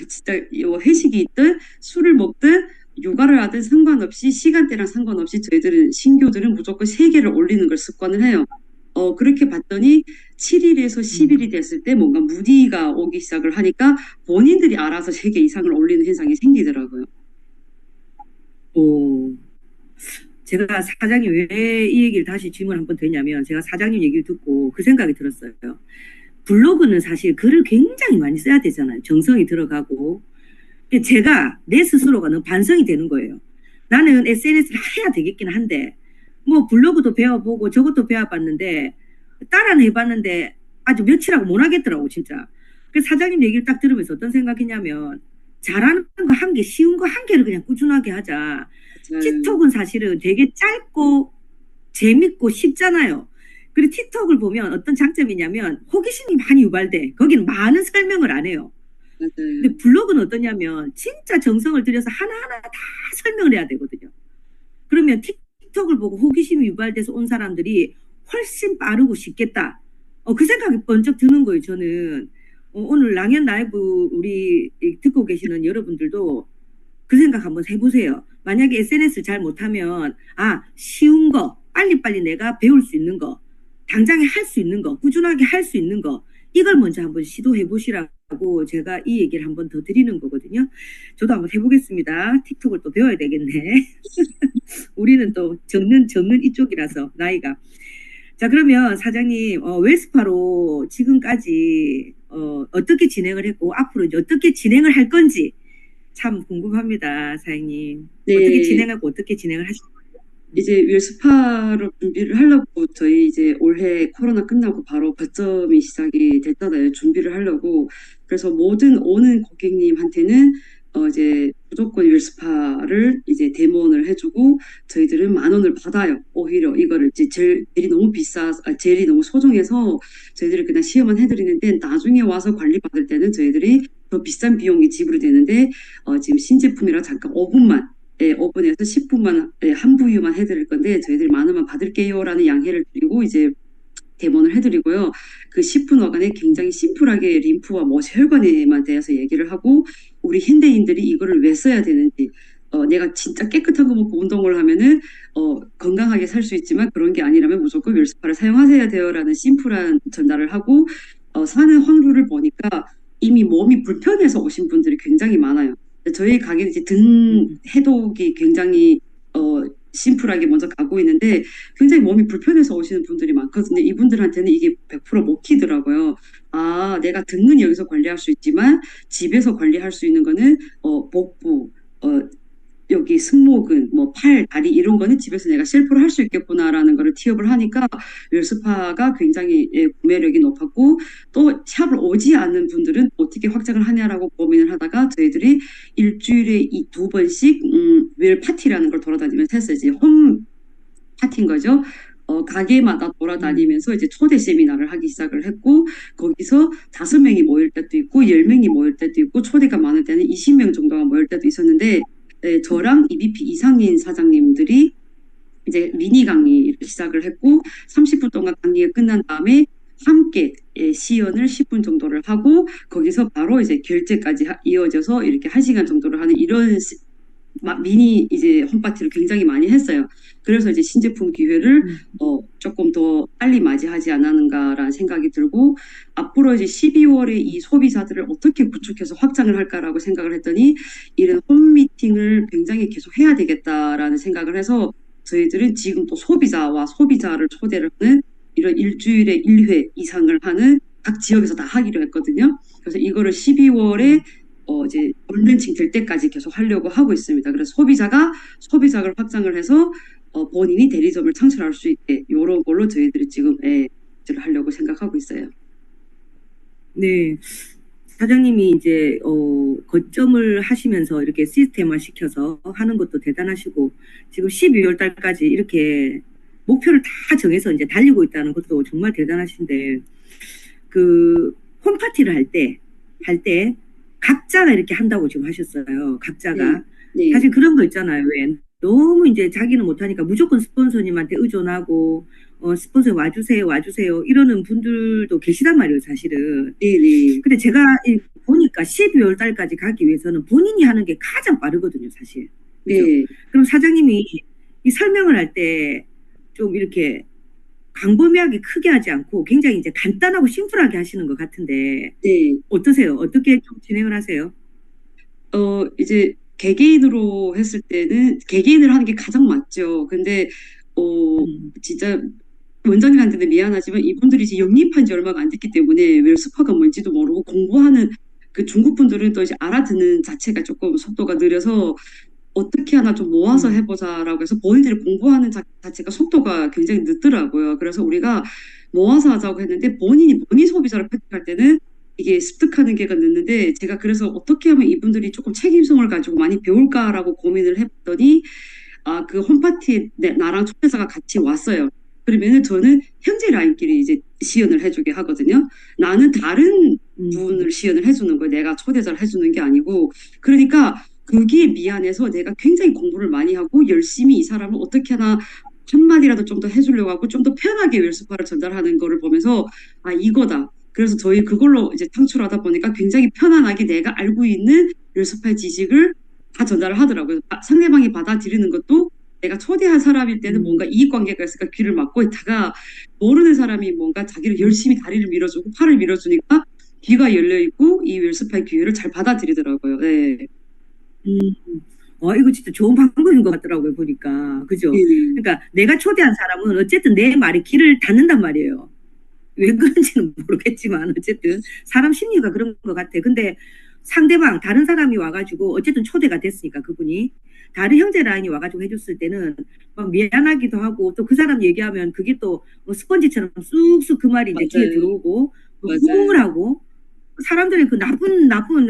진짜 회식이 있든 술을 먹든 육아를 하든 상관없이 시간대랑 상관없이 저희들은 신규들은 무조건 3개를 올리는 걸 습관을 해요. 그렇게 봤더니 7일에서 10일이 됐을 때 뭔가 문의가 오기 시작을 하니까 본인들이 알아서 3개 이상을 올리는 현상이 생기더라고요. 오. 제가 사장님 왜 이 얘기를 다시 질문 한번 드냐면 제가 사장님 얘기를 듣고 그 생각이 들었어요. 블로그는 사실 글을 굉장히 많이 써야 되잖아요. 정성이 들어가고. 제가 내 스스로가 너무 반성이 되는 거예요. 나는 SNS를 해야 되겠긴 한데 뭐 블로그도 배워보고 저것도 배워봤는데 따라는 해봤는데 아주 며칠하고 못 하겠더라고 진짜. 그래서 사장님 얘기를 딱 들으면서 어떤 생각이냐면 잘하는 거 한 개, 쉬운 거 한 개를 그냥 꾸준하게 하자. 틱톡은 사실은 되게 짧고 재밌고 쉽잖아요. 그리고 틱톡을 보면 어떤 장점이냐면 호기심이 많이 유발돼. 거기는 많은 설명을 안 해요. 맞아요. 근데 블로그는 어떠냐면 진짜 정성을 들여서 하나하나 다 설명을 해야 되거든요. 그러면 틱톡을 보고 호기심이 유발돼서 온 사람들이 훨씬 빠르고 쉽겠다. 그 생각이 번쩍 드는 거예요, 저는. 오늘 랑연 라이브 우리 듣고 계시는 여러분들도 그 생각 한번 해보세요. 만약에 SNS를 잘 못하면 쉬운 거, 빨리빨리 내가 배울 수 있는 거, 당장에 할 수 있는 거, 꾸준하게 할 수 있는 거 이걸 먼저 한번 시도해 보시라고 제가 이 얘기를 한번 더 드리는 거거든요. 저도 한번 해보겠습니다. 틱톡을 또 배워야 되겠네. 우리는 또 적는 이쪽이라서 나이가. 자, 그러면 사장님 웰스파로 지금까지 어떻게 진행을 했고 앞으로 이제 어떻게 진행을 할 건지 참 궁금합니다, 사장님. 네. 어떻게 진행하고 어떻게 진행을 하실 거예요? 이제 윌스파로 준비를 하려고 저희 이제 올해 코로나 끝나고 바로 거점이 시작이 됐잖아요. 준비를 하려고. 그래서 모든 오는 고객님한테는 이제 무조건 윌스파를 이제 데모를 해주고 저희들은 10,000원을 받아요. 오히려 이거를 이제 젤이 너무 젤이 너무 소중해서 저희들이 그냥 시험은 해드리는데 나중에 와서 관리 받을 때는 저희들이 더 비싼 비용이 지불이 되는데 지금 신제품이라 잠깐 5분만 5분에서 10분만 한 부위만 해드릴 건데 저희들이 10,000원만 받을게요라는 양해를 드리고 이제 대본을 해드리고요. 그 10분어간에 굉장히 심플하게 림프와 혈관에만 대해서 얘기를 하고 우리 현대인들이 이거를 왜 써야 되는지 내가 진짜 깨끗한 거 먹고 운동을 하면은 건강하게 살 수 있지만 그런 게 아니라면 무조건 웰스파를 사용하셔야 돼요라는 심플한 전달을 하고 사는 확률을 보니까 이미 몸이 불편해서 오신 분들이 굉장히 많아요. 저희 가게는 이제 등 해독이 굉장히 심플하게 먼저 가고 있는데 굉장히 몸이 불편해서 오시는 분들이 많거든요. 이분들한테는 이게 100% 먹히더라고요. 아, 내가 등은 여기서 관리할 수 있지만 집에서 관리할 수 있는 거는 복부, 여기 승모근, 뭐 팔, 다리 이런 거는 집에서 내가 셀프로 할 수 있겠구나라는 거를 티업을 하니까 웰스파가 굉장히 구매력이 높았고 또 샵을 오지 않는 분들은 어떻게 확장을 하냐라고 고민을 하다가 저희들이 일주일에 2번씩 웰 파티라는 걸 돌아다니면서 했어요. 이제 홈 파티인 거죠. 가게마다 돌아다니면서 이제 초대 세미나를 하기 시작을 했고 거기서 5명이 모일 때도 있고 10명이 모일 때도 있고 초대가 많을 때는 20명 정도가 모일 때도 있었는데 저랑 EBP 이상인 사장님들이 이제 미니 강의를 시작을 했고 30분 동안 강의가 끝난 다음에 함께 시연을 10분 정도를 하고 거기서 바로 이제 결제까지 이어져서 이렇게 1시간 정도를 하는 이런 미니 이제 홈파티를 굉장히 많이 했어요. 그래서 이제 신제품 기회를 조금 더 빨리 맞이하지 않았는가라는 생각이 들고 앞으로 이제 12월에 이 소비자들을 어떻게 구축해서 확장을 할까라고 생각을 했더니 이런 홈미팅을 굉장히 계속 해야 되겠다라는 생각을 해서 저희들은 지금 또 소비자와 소비자를 초대를 하는 이런 일주일에 1회 이상을 하는 각 지역에서 다 하기로 했거든요. 그래서 이거를 12월에 이제 런칭 될 때까지 계속 하려고 하고 있습니다. 그래서 소비자를 확장을 해서 본인이 대리점을 창출할 수 있게 이런 걸로 저희들이 지금 하려고 생각하고 있어요. 네. 사장님이 이제 거점을 하시면서 이렇게 시스템화 시켜서 하는 것도 대단하시고 지금 12월 달까지 이렇게 목표를 다 정해서 이제 달리고 있다는 것도 정말 대단하신데 그 홈파티를 할 때 각자가 이렇게 한다고 지금 하셨어요. 각자가. 네. 사실 그런 거 있잖아요. 왜 너무 이제 자기는 못하니까 무조건 스폰서님한테 의존하고 스폰서 와주세요 이러는 분들도 계시단 말이에요. 사실은. 네네. 근데 제가 보니까 12월 달까지 가기 위해서는 본인이 하는 게 가장 빠르거든요. 사실. 그렇죠? 네. 그럼 사장님이 이 설명을 할 때 좀 이렇게 광범위하게 크게 하지 않고 굉장히 이제 간단하고 심플하게 하시는 것 같은데 네. 어떠세요? 어떻게 좀 진행을 하세요? 이제 개개인으로 했을 때는 개개인으로 하는 게 가장 맞죠. 근데 진짜 원장님한테는 미안하지만 이분들이 이제 영입한 지 얼마가 안 됐기 때문에 웰스파가 뭔지도 모르고 공부하는 그 중국 분들은 또 이제 알아듣는 자체가 조금 속도가 느려서 어떻게 하나 좀 모아서 해보자라고 해서 본인들이 공부하는 자체가 속도가 굉장히 늦더라고요. 그래서 우리가 모아서 하자고 했는데 본인 소비자를 획득할 때는 이게 습득하는 게가 늦는데 제가 그래서 어떻게 하면 이분들이 조금 책임성을 가지고 많이 배울까라고 고민을 했더니 그 홈파티에 나랑 초대자가 같이 왔어요. 그러면은 저는 현재 라인끼리 이제 시연을 해주게 하거든요. 나는 다른 분을 시연을 해주는 거예요. 내가 초대자를 해주는 게 아니고. 그러니까 그게 미안해서 내가 굉장히 공부를 많이 하고 열심히 이 사람을 어떻게 하나 한마디라도 좀 더 해주려고 하고 좀 더 편하게 웰스파를 전달하는 거를 보면서 이거다. 그래서 저희 그걸로 이제 창출하다 보니까 굉장히 편안하게 내가 알고 있는 웰스파의 지식을 다 전달을 하더라고요. 상대방이 받아들이는 것도 내가 초대한 사람일 때는 뭔가 이익관계가 있으니까 귀를 막고 있다가 모르는 사람이 뭔가 자기를 열심히 다리를 밀어주고 팔을 밀어주니까 귀가 열려있고 이 웰스파의 기회를 잘 받아들이더라고요. 네. 이거 진짜 좋은 방법인 것 같더라고요, 보니까. 그죠? 그러니까 내가 초대한 사람은 어쨌든 내 말에 귀를 닫는단 말이에요. 왜 그런지는 모르겠지만, 어쨌든. 사람 심리가 그런 것 같아. 근데 상대방 다른 사람이 와가지고 어쨌든 초대가 됐으니까 그분이 다른 형제 라인이 와가지고 해줬을 때는 막 미안하기도 하고 또 그 사람 얘기하면 그게 또 뭐 스펀지처럼 쑥쑥 그 말이 이제 귀에 맞아요. 들어오고 맞아요. 호응을 하고 사람들의 그 나쁜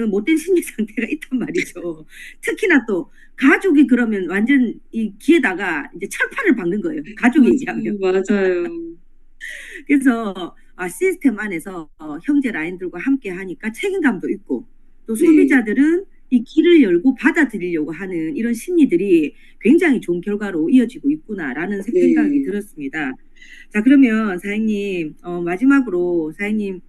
못된 심리 상태가 있단 말이죠. 특히나 또 가족이 그러면 완전 이 귀에다가 이제 철판을 박는 거예요. 가족이 얘기하면. 맞아요. 그래서 시스템 안에서 형제 라인들과 함께 하니까 책임감도 있고 또 네. 소비자들은 이 길을 열고 받아들이려고 하는 이런 심리들이 굉장히 좋은 결과로 이어지고 있구나라는 네. 생각이 들었습니다. 자, 그러면 사장님 마지막으로 사장님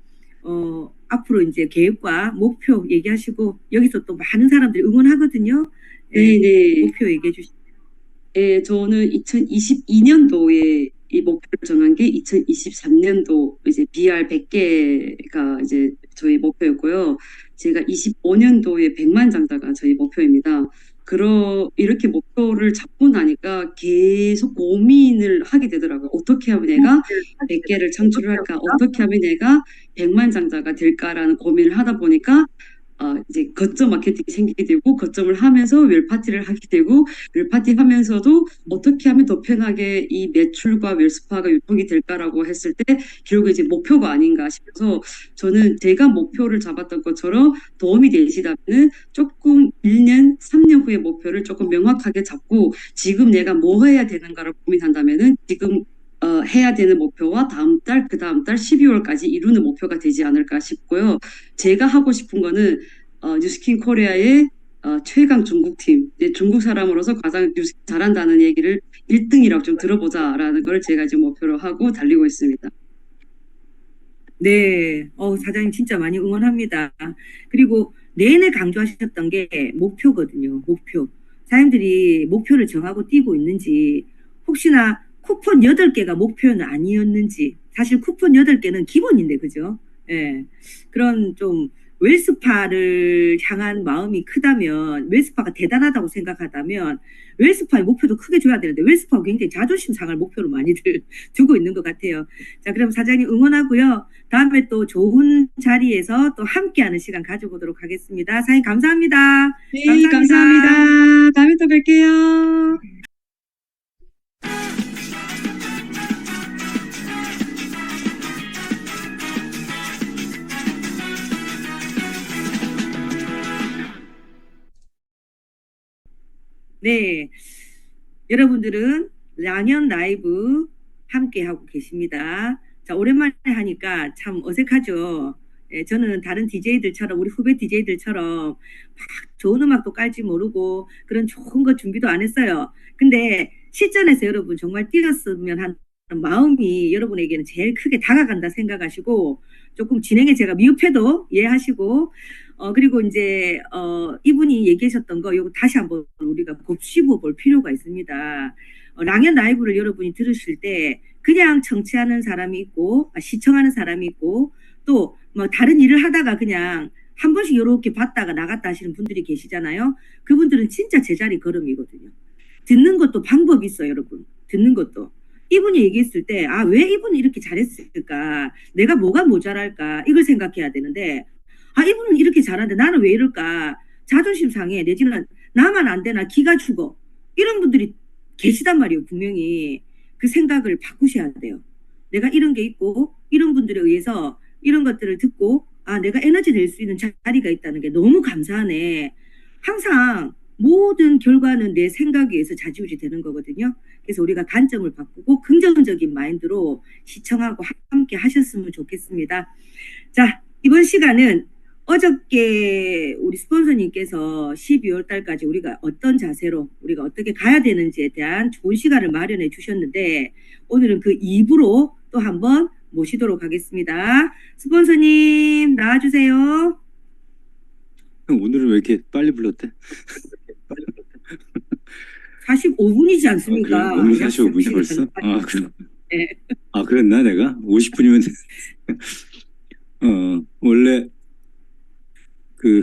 앞으로 이제 계획과 목표 얘기하시고 여기서 또 많은 사람들이 응원하거든요. 네네. 목표 얘기해 주시죠. 예, 저는 2022년도에 이 목표를 정한 게 2023년도 이제 BR 100개가 이제 저희 목표였고요. 제가 25년도에 100만 장자가 저희 목표입니다. 이렇게 목표를 잡고 나니까 계속 고민을 하게 되더라고요. 어떻게 하면 내가 100개를 창출을 할까? 어떻게 하면 내가 100만 장자가 될까라는 고민을 하다 보니까 이제 거점 마케팅이 생기게 되고 거점을 하면서 웰파티를 하게 되고 웰파티 하면서도 어떻게 하면 더 편하게 이 매출과 웰스파가 유통이 될까라고 했을 때 결국 이제 목표가 아닌가 싶어서 저는 제가 목표를 잡았던 것처럼 도움이 되시다면은 조금 1년, 3년 후의 목표를 조금 명확하게 잡고 지금 내가 뭐 해야 되는가를 고민한다면은 지금 해야 되는 목표와 다음 달, 그 다음 달 12월까지 이루는 목표가 되지 않을까 싶고요. 제가 하고 싶은 거는 뉴스킨 코리아의 최강 중국팀, 중국 사람으로서 가장 뉴스킨 잘한다는 얘기를 1등이라고 좀 들어보자라는 걸 제가 지금 목표로 하고 달리고 있습니다. 네, 사장님 진짜 많이 응원합니다. 그리고 내내 강조하셨던 게 목표거든요. 목표. 사장님들이 목표를 정하고 뛰고 있는지 혹시나 쿠폰 8개가 목표는 아니었는지 사실 쿠폰 8개는 기본인데 그죠? 예. 그런 좀 웰스파를 향한 마음이 크다면 웰스파가 대단하다고 생각하다면 웰스파의 목표도 크게 줘야 되는데 웰스파가 굉장히 자존심 상할 목표로 많이들 두고 있는 것 같아요. 자, 그럼 사장님 응원하고요. 다음에 또 좋은 자리에서 또 함께하는 시간 가져보도록 하겠습니다. 사장님 감사합니다. 네, 감사합니다. 다음에 또 뵐게요. 네, 여러분들은 랑연 라이브 함께 하고 계십니다. 자, 오랜만에 하니까 참 어색하죠. 예, 저는 다른 DJ들처럼 우리 후배 DJ들처럼 막 좋은 음악도 깔지 모르고 그런 좋은 거 준비도 안 했어요. 근데 실전에서 여러분 정말 뛰었으면 하는 마음이 여러분에게는 제일 크게 다가간다 생각하시고 조금 진행에 제가 미흡해도 이해하시고 그리고 이제 이분이 얘기하셨던 거 이거 다시 한번 우리가 곱씹어 볼 필요가 있습니다. 랑연 라이브를 여러분이 들으실 때 그냥 청취하는 사람이 있고 시청하는 사람이 있고 또 뭐 다른 일을 하다가 그냥 한 번씩 이렇게 봤다가 나갔다 하시는 분들이 계시잖아요. 그분들은 진짜 제자리 걸음이거든요. 듣는 것도 방법이 있어요, 여러분. 듣는 것도. 이분이 얘기했을 때 왜 이분이 이렇게 잘했을까? 내가 뭐가 모자랄까? 이걸 생각해야 되는데 이분은 이렇게 잘하는데 나는 왜 이럴까? 자존심 상해. 내지는 나만 안 되나? 기가 죽어. 이런 분들이 계시단 말이에요. 분명히. 그 생각을 바꾸셔야 돼요. 내가 이런 게 있고 이런 분들에 의해서 이런 것들을 듣고 내가 에너지 낼 수 있는 자리가 있다는 게 너무 감사하네. 항상 모든 결과는 내 생각에 의해서 좌지우지 되는 거거든요. 그래서 우리가 관점을 바꾸고 긍정적인 마인드로 시청하고 함께 하셨으면 좋겠습니다. 자, 이번 시간은 어저께 우리 스폰서님께서 12월 달까지 우리가 어떤 자세로 우리가 어떻게 가야 되는지에 대한 좋은 시간을 마련해 주셨는데 오늘은 그 2부로 또 한번 모시도록 하겠습니다. 스폰서님 나와주세요. 오늘은 왜 이렇게 빨리 불렀대? 45분이지 아, 않습니까? 그래? 오늘 45분이 벌써? 그래. 네. 그랬나 내가? 50분이면 원래 그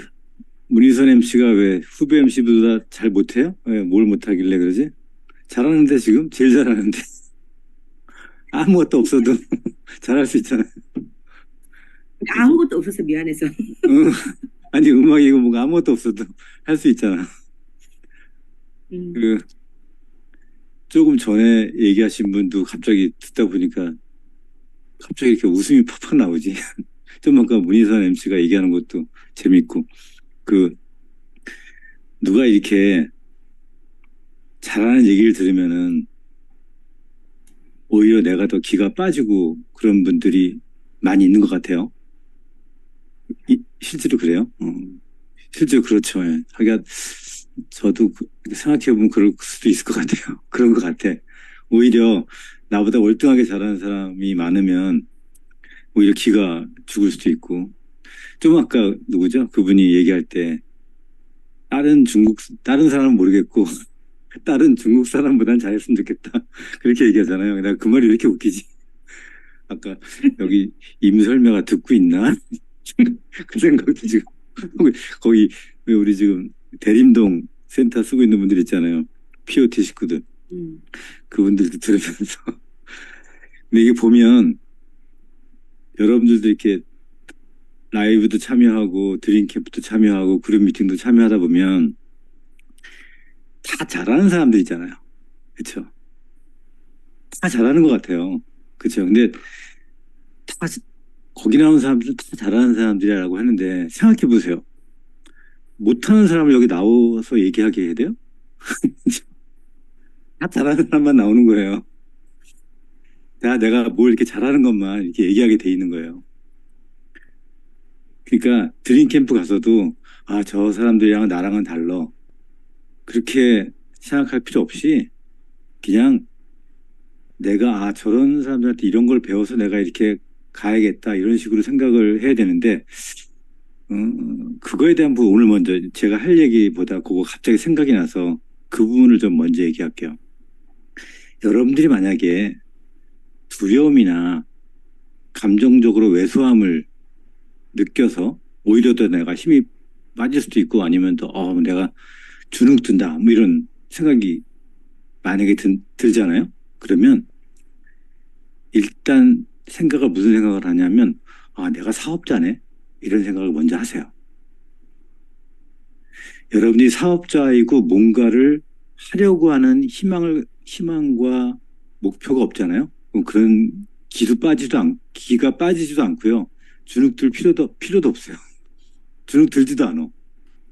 문희선 MC가 왜 후배 MC보다 잘 못해요? 왜 뭘 못하길래 그러지? 잘하는데 지금? 제일 잘하는데 아무것도 없어도 잘할 수 있잖아. 아무것도 없어서 미안해서. 아니, 음악이고 뭐가 아무것도 없어도 할 수 있잖아. 그, 조금 전에 얘기하신 분도 갑자기 듣다 보니까 갑자기 이렇게 웃음이 팍팍 나오지. 좀 아까 문희선 MC가 얘기하는 것도 재밌고, 그, 누가 이렇게 잘하는 얘기를 들으면은 오히려 내가 더 기가 빠지고 그런 분들이 많이 있는 것 같아요. 실제로 그래요? 실제로 그렇죠. 예. 하여간 저도 생각해보면 그럴 수도 있을 것 같아요. 그런 것 같아. 오히려 나보다 월등하게 잘하는 사람이 많으면 오히려 기가 죽을 수도 있고. 좀 아까 누구죠? 그분이 얘기할 때 다른 사람은 모르겠고 다른 중국 사람보단 잘했으면 좋겠다. 그렇게 얘기하잖아요. 내가 그 말이 왜 이렇게 웃기지? 아까 여기 임설매가 듣고 있나? 그 생각도 지금 거기 왜 우리 지금 대림동 센터 쓰고 있는 분들 있잖아요. POT 식구들. 그분들도 들으면서 근데 이게 보면 여러분들도 이렇게 라이브도 참여하고 드림캠프도 참여하고 그룹 미팅도 참여하다 보면 다 잘하는 사람들 있잖아요. 그렇죠? 다 잘하는 것 같아요. 그렇죠? 근데 다 거기 나온 사람들은 다 잘하는 사람들이라고 하는데 생각해 보세요. 못하는 사람을 여기 나와서 얘기하게 해야 돼요? 다 잘하는 사람만 나오는 거예요. 다 내가 뭘 이렇게 잘하는 것만 이렇게 얘기하게 돼 있는 거예요. 그러니까 드림캠프 가서도 아, 저 사람들이랑 나랑은 달라. 그렇게 생각할 필요 없이 그냥 내가 아, 저런 사람들한테 이런 걸 배워서 내가 이렇게 가야겠다 이런 식으로 생각을 해야 되는데 그거에 대한 부분 오늘 먼저 제가 할 얘기보다 그거 갑자기 생각이 나서 그 부분을 좀 먼저 얘기할게요. 여러분들이 만약에 두려움이나 감정적으로 왜소함을 느껴서 오히려 더 내가 힘이 빠질 수도 있고 아니면 또 내가 주눅 든다 뭐 이런 생각이 만약에 들잖아요. 그러면 일단 무슨 생각을 하냐면 아, 내가 사업자네 이런 생각을 먼저 하세요. 여러분이 사업자이고 뭔가를 하려고 하는 희망과 목표가 없잖아요. 그럼 그런 기가 빠지지도 않고요. 주눅 들 필요도 없어요. 주눅 들지도 않아.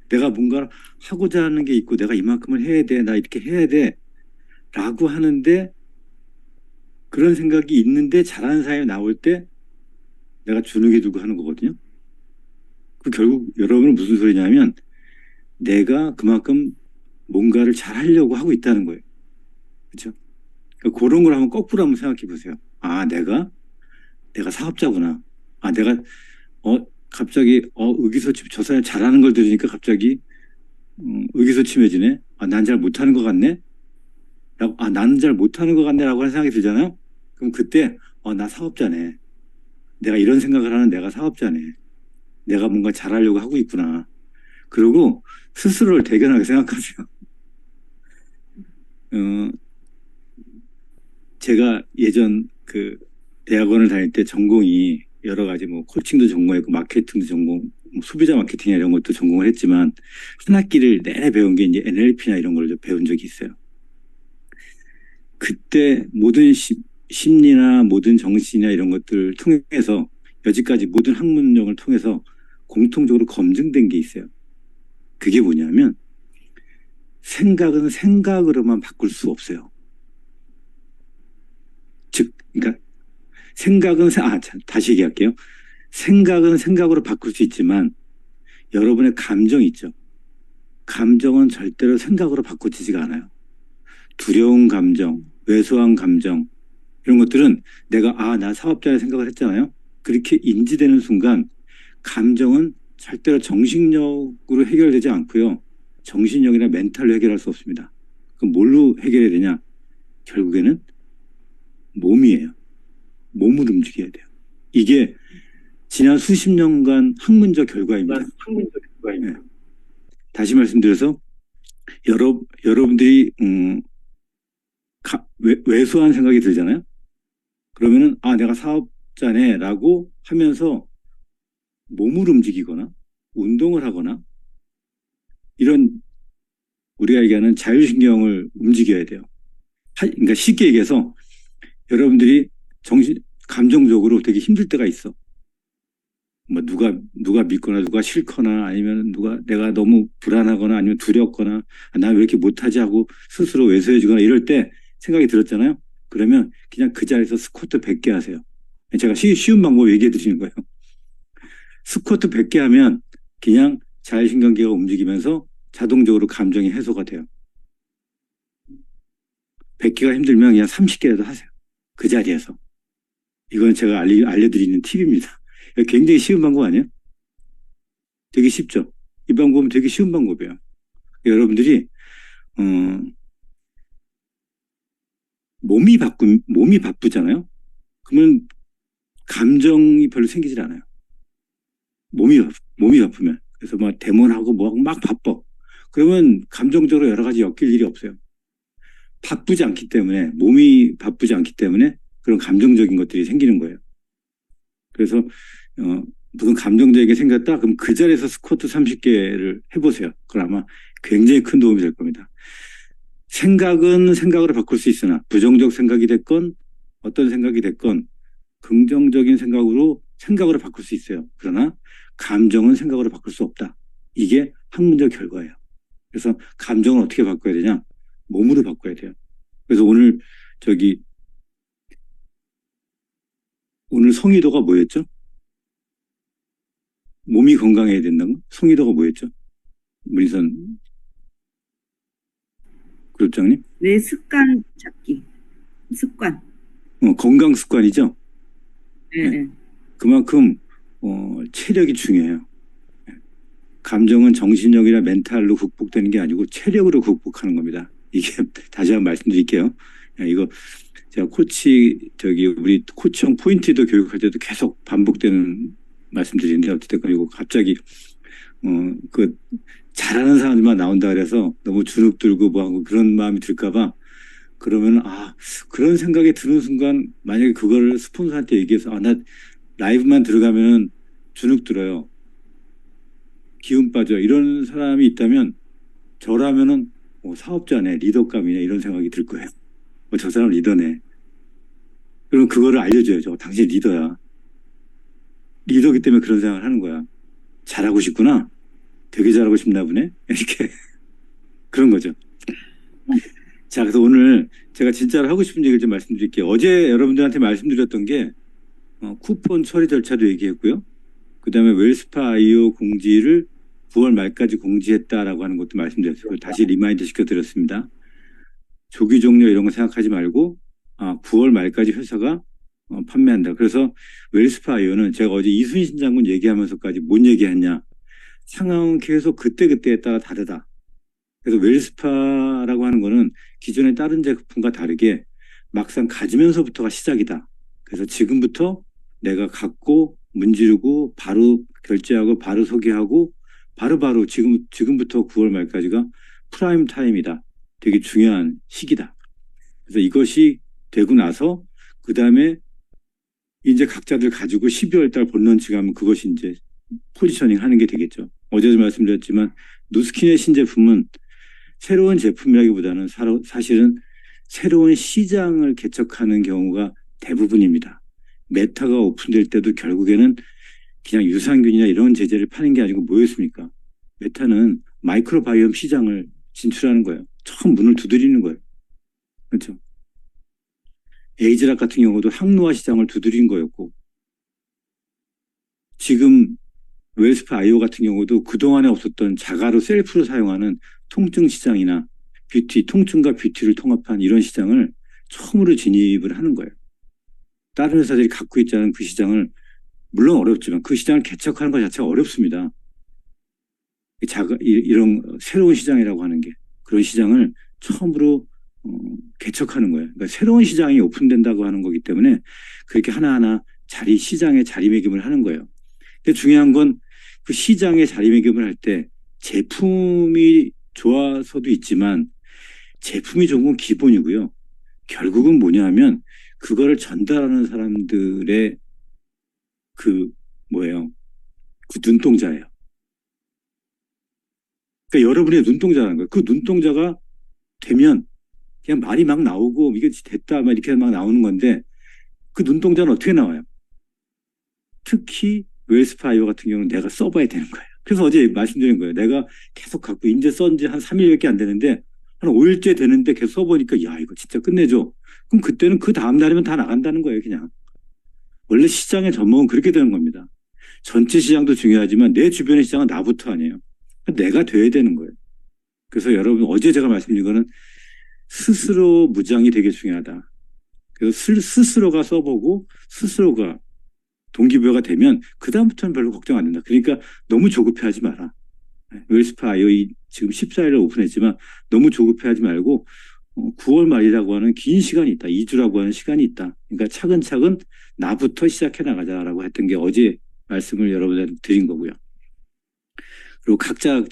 내가 뭔가 하고자 하는 게 있고 내가 이만큼을 해야 돼. 나 이렇게 해야 돼. 라고 하는데 그런 생각이 있는데 잘하는 사람이 나올 때 내가 주눅이 들고 하는 거거든요. 그 결국 여러분은 무슨 소리냐면 내가 그만큼 뭔가를 잘 하려고 하고 있다는 거예요. 그렇죠? 그러니까 그런 걸 한번 거꾸로 한번 생각해 보세요. 아, 내가 사업자구나. 아, 내가 갑자기 의기소침 저 사람이 잘하는 걸 들으니까 갑자기 의기소침해지네. 아, 난 잘 못하는 것 같네. 나는 잘 못하는 것 같네라고 하는 생각이 들잖아요. 그럼 그때 나 사업자네. 내가 이런 생각을 하는 내가 사업자네. 내가 뭔가 잘하려고 하고 있구나. 그리고 스스로를 대견하게 생각하세요. 제가 예전 그 대학원을 다닐 때 전공이 여러 가지 뭐 코칭도 전공했고 마케팅도 전공, 뭐 소비자 마케팅 이런 것도 전공을 했지만 한 학기를 내내 배운 게 이제 NLP나 이런 걸 좀 배운 적이 있어요. 그때 모든 심리나 모든 정신이나 이런 것들을 통해서 여지까지 모든 학문적을 통해서 공통적으로 검증된 게 있어요. 그게 뭐냐면 생각은 생각으로만 바꿀 수 없어요. 즉, 그러니까 다시 얘기할게요. 생각은 생각으로 바꿀 수 있지만 여러분의 감정이 있죠. 감정은 절대로 생각으로 바꿔지지가 않아요. 두려운 감정, 왜소한 감정 이런 것들은 내가 나 사업자의 생각을 했잖아요. 그렇게 인지되는 순간 감정은 절대로 정신력으로 해결되지 않고요. 정신력이나 멘탈로 해결할 수 없습니다. 그럼 뭘로 해결해야 되냐? 결국에는 몸이에요. 몸을 움직여야 돼요. 이게 지난 수십 년간 학문적 결과입니다. 네. 다시 말씀드려서 여러분들이 왜소한 생각이 들잖아요. 그러면은 내가 사업자네라고 하면서 몸을 움직이거나 운동을 하거나 이런 우리가 얘기하는 자율신경을 움직여야 돼요. 그러니까 쉽게 얘기해서 여러분들이 감정적으로 되게 힘들 때가 있어. 뭐 누가 믿거나 누가 싫거나 아니면 내가 너무 불안하거나 아니면 두렵거나 나 왜 이렇게 못하지 하고 스스로 왜소해지거나 이럴 때 생각이 들었잖아요. 그러면 그냥 그 자리에서 스쿼트 100개 하세요. 제가 쉬운 방법 얘기해 드리는 거예요. 스쿼트 100개 하면 그냥 자율신경계가 움직이면서 자동적으로 감정이 해소가 돼요. 100개가 힘들면 그냥 30개라도 하세요. 그 자리에서. 이건 제가 알려드리는 팁입니다. 굉장히 쉬운 방법 아니에요? 되게 쉽죠? 이 방법은 되게 쉬운 방법이에요. 여러분들이 몸이 바쁘잖아요? 그러면 감정이 별로 생기질 않아요. 몸이 바쁘면. 그래서 막 데몬하고 뭐하고 막 바빠. 그러면 감정적으로 여러 가지 엮일 일이 없어요. 바쁘지 않기 때문에, 몸이 바쁘지 않기 때문에 그런 감정적인 것들이 생기는 거예요. 그래서 무슨 감정적인 게 생겼다? 그럼 그 자리에서 스쿼트 30개를 해보세요. 그럼 아마 굉장히 큰 도움이 될 겁니다. 생각은 생각으로 바꿀 수 있으나 부정적 생각이 됐건 어떤 생각이 됐건 긍정적인 생각으로 바꿀 수 있어요. 그러나 감정은 생각으로 바꿀 수 없다. 이게 학문적 결과예요. 그래서 감정을 어떻게 바꿔야 되냐? 몸으로 바꿔야 돼요. 그래서 오늘 성의도가 뭐였죠? 몸이 건강해야 된다고? 성의도가 뭐였죠? 문희선 그룹장님? 내 습관 찾기. 습관. 건강 습관이죠? 네. 네. 그만큼 체력이 중요해요. 감정은 정신력이나 멘탈로 극복되는 게 아니고 체력으로 극복하는 겁니다. 이게 다시 한번 말씀드릴게요. 이거 제가 우리 코치형 포인트도 교육할 때도 계속 반복되는 말씀드리는데 어쨌든 이거 갑자기 잘하는 사람들만 나온다 그래서 너무 주눅 들고 뭐하고 그런 마음이 들까봐 그러면 그런 생각이 드는 순간 만약에 그거를 스폰서한테 얘기해서 나 라이브만 들어가면 주눅 들어요. 기운 빠져. 이런 사람이 있다면 저라면은 사업자네, 리더감이네 이런 생각이 들 거예요. 저 사람 리더네. 그럼 그거를 알려줘야죠. 당신 리더야. 리더기 때문에 그런 생각을 하는 거야. 잘하고 싶구나. 되게 잘하고 싶나 보네. 이렇게 그런 거죠. 자, 그래서 오늘 제가 진짜로 하고 싶은 얘기를 좀 말씀드릴게요. 어제 여러분들한테 말씀드렸던 게 쿠폰 처리 절차도 얘기했고요. 그 다음에 웰스파 IO 공지를 9월 말까지 공지했다라고 하는 것도 말씀드렸어요. 다시 리마인드 시켜드렸습니다. 조기 종료 이런 거 생각하지 말고 9월 말까지 회사가 판매한다. 그래서 웰스파 IO는 제가 어제 이순신 장군 얘기하면서까지 뭔 얘기했냐. 상황은 계속 그때그때에 따라 다르다. 그래서 웰스파라고 하는 거는 기존의 다른 제품과 다르게 막상 가지면서부터가 시작이다. 그래서 지금부터 내가 갖고 문지르고 바로 결제하고 바로 소개하고 바로 지금부터 9월 말까지가 프라임 타임이다. 되게 중요한 시기다. 그래서 이것이 되고 나서 그 다음에 이제 각자들 가지고 12월 달 본런치 가면 그것이 이제 포지셔닝 하는 게 되겠죠. 어제도 말씀드렸지만 누스킨의 신제품은 새로운 제품이라기보다는 사실은 새로운 시장을 개척하는 경우가 대부분입니다. 메타가 오픈될 때도 결국에는 그냥 유산균이나 이런 제재를 파는 게 아니고 뭐였습니까? 메타는 마이크로바이옴 시장을 진출하는 거예요. 처음 문을 두드리는 거예요. 그렇죠? 에이즈락 같은 경우도 항노화 시장을 두드린 거였고 지금 웰스파 IO 같은 경우도 그동안에 없었던 자가로 셀프로 사용하는 통증 시장이나 통증과 뷰티를 통합한 이런 시장을 처음으로 진입을 하는 거예요. 다른 회사들이 갖고 있지 않은 그 시장을 물론 어렵지만 그 시장을 개척하는 것 자체가 어렵습니다. 이런 새로운 시장이라고 하는 게 그런 시장을 처음으로 개척하는 거예요. 그러니까 새로운 시장이 오픈된다고 하는 거기 때문에 그렇게 하나하나 시장에 자리매김을 하는 거예요. 근데 중요한 건 그 시장에 자리매김을 할 때 제품이 좋아서도 있지만 제품이 좋은 건 기본이고요. 결국은 뭐냐 하면 그거를 전달하는 사람들의 그 눈동자예요. 그러니까 여러분의 눈동자라는 거예요. 그 눈동자가 되면 그냥 말이 막 나오고 이게 됐다 막 이렇게 막 나오는 건데 그 눈동자는 어떻게 나와요? 특히 웰스파이어 같은 경우는 내가 써봐야 되는 거예요. 그래서 어제 말씀드린 거예요. 내가 계속 갖고 이제 쓴 지 한 3일밖에 안 되는데 한 5일째 되는데 계속 써보니까 야 이거 진짜 끝내줘. 그럼 그때는 그 다음 날이면 다 나간다는 거예요. 그냥. 원래 시장의 접목은 그렇게 되는 겁니다. 전체 시장도 중요하지만 내 주변의 시장은 나부터 아니에요. 내가 돼야 되는 거예요. 그래서 여러분 어제 제가 말씀드린 거는 스스로 무장이 되게 중요하다. 그래서 스스로가 써보고 스스로가 동기부여가 되면 그다음부터는 별로 걱정 안 된다. 그러니까 너무 조급해하지 마라. 웰스파이어 지금 14일에 오픈했지만 너무 조급해하지 말고 9월 말이라고 하는 긴 시간이 있다. 2주라고 하는 시간이 있다. 그러니까 차근차근 나부터 시작해 나가자라고 했던 게 어제 말씀을 여러분한테 드린 거고요. 그리고 각자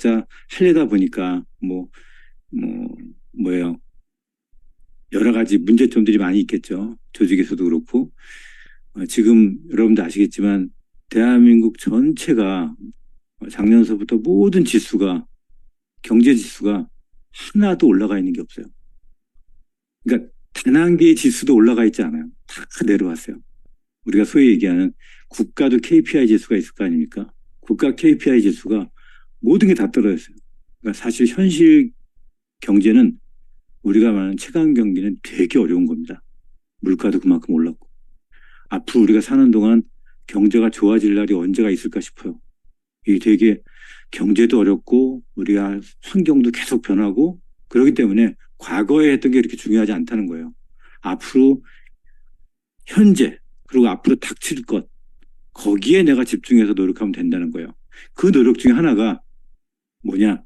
하려다 보니까 뭐예요. 여러 가지 문제점들이 많이 있겠죠. 조직에서도 그렇고. 지금 여러분도 아시겠지만 대한민국 전체가 작년서부터 모든 지수가 경제 지수가 하나도 올라가 있는 게 없어요. 그러니까 단 한 개의 지수도 올라가 있지 않아요. 다 내려왔어요. 우리가 소위 얘기하는 국가도 KPI 지수가 있을 거 아닙니까? 국가 KPI 지수가 모든 게 다 떨어졌어요. 그러니까 사실 현실 경제는 우리가 말하는 최강 경기는 되게 어려운 겁니다. 물가도 그만큼 올랐고. 앞으로 우리가 사는 동안 경제가 좋아질 날이 언제가 있을까 싶어요. 이게 되게 경제도 어렵고 우리가 환경도 계속 변하고 그렇기 때문에 과거에 했던 게 이렇게 중요하지 않다는 거예요. 앞으로 현재 그리고 앞으로 닥칠 것 거기에 내가 집중해서 노력하면 된다는 거예요. 그 노력 중에 하나가 뭐냐?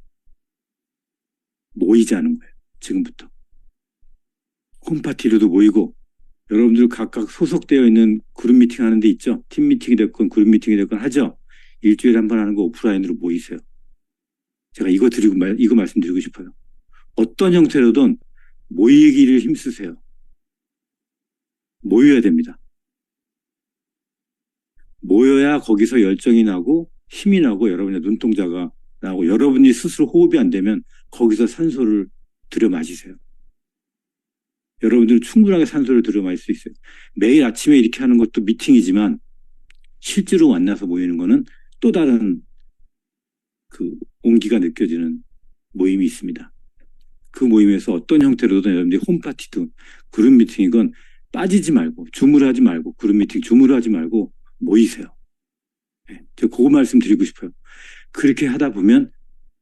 모이자는 거예요. 지금부터. 홈파티로도 모이고 여러분들 각각 소속되어 있는 그룹 미팅 하는 데 있죠. 팀 미팅이 됐건 그룹 미팅이 됐건 하죠. 일주일에 한 번 하는 거 오프라인으로 모이세요. 제가 이거 말씀드리고 싶어요. 어떤 형태로든 모이기를 힘쓰세요. 모여야 됩니다. 모여야 거기서 열정이 나고 힘이 나고 여러분의 눈동자가 나고 여러분이 스스로 호흡이 안 되면 거기서 산소를 들여 마시세요. 여러분들은 충분하게 산소를 들여 마실 수 있어요. 매일 아침에 이렇게 하는 것도 미팅이지만 실제로 만나서 모이는 거는 또 다른 그 온기가 느껴지는 모임이 있습니다. 그 모임에서 어떤 형태로든 여러분들이 홈파티든 그룹 미팅이건 빠지지 말고 주무르하지 말고 그룹 미팅 주무르하지 말고 모이세요. 네, 제가 그거 말씀드리고 싶어요. 그렇게 하다 보면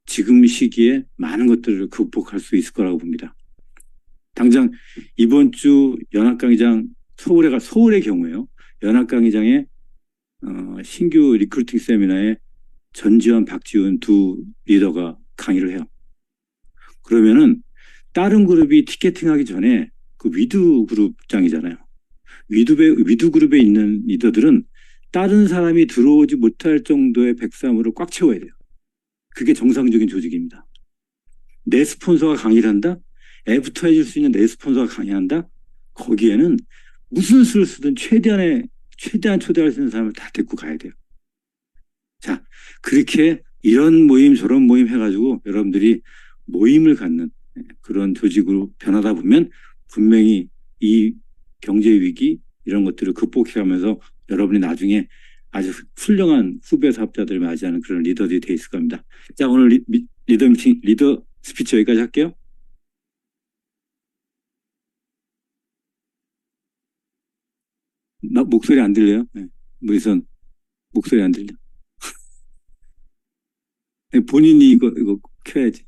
지금 시기에 많은 것들을 극복할 수 있을 거라고 봅니다. 당장 이번 주 연합강의장 서울의 경우에요. 연합강의장의 신규 리크루팅 세미나에 전지현, 박지훈 두 리더가 강의를 해요. 그러면은 다른 그룹이 티켓팅하기 전에 그 위드 그룹장이잖아요. 위드 그룹에 있는 리더들은 다른 사람이 들어오지 못할 정도의 백삼으로 꽉 채워야 돼요. 그게 정상적인 조직입니다. 내 스폰서가 강의를 한다? 애프터 해줄 수 있는 내 스폰서가 강의한다? 거기에는 무슨 수를 쓰든 최대한 초대할 수 있는 사람을 다 데리고 가야 돼요. 자, 그렇게 이런 모임 저런 모임 해가지고 여러분들이 모임을 갖는 그런 조직으로 변하다 보면 분명히 이 경제 위기 이런 것들을 극복해가면서 여러분이 나중에 아주 훌륭한 후배 사업자들을 맞이하는 그런 리더들이 돼 있을 겁니다. 자, 오늘 리더 스피치 여기까지 할게요. 목소리 안 들려요? 네. 무리선 목소리 안 들려. 본인이 이거 켜야지.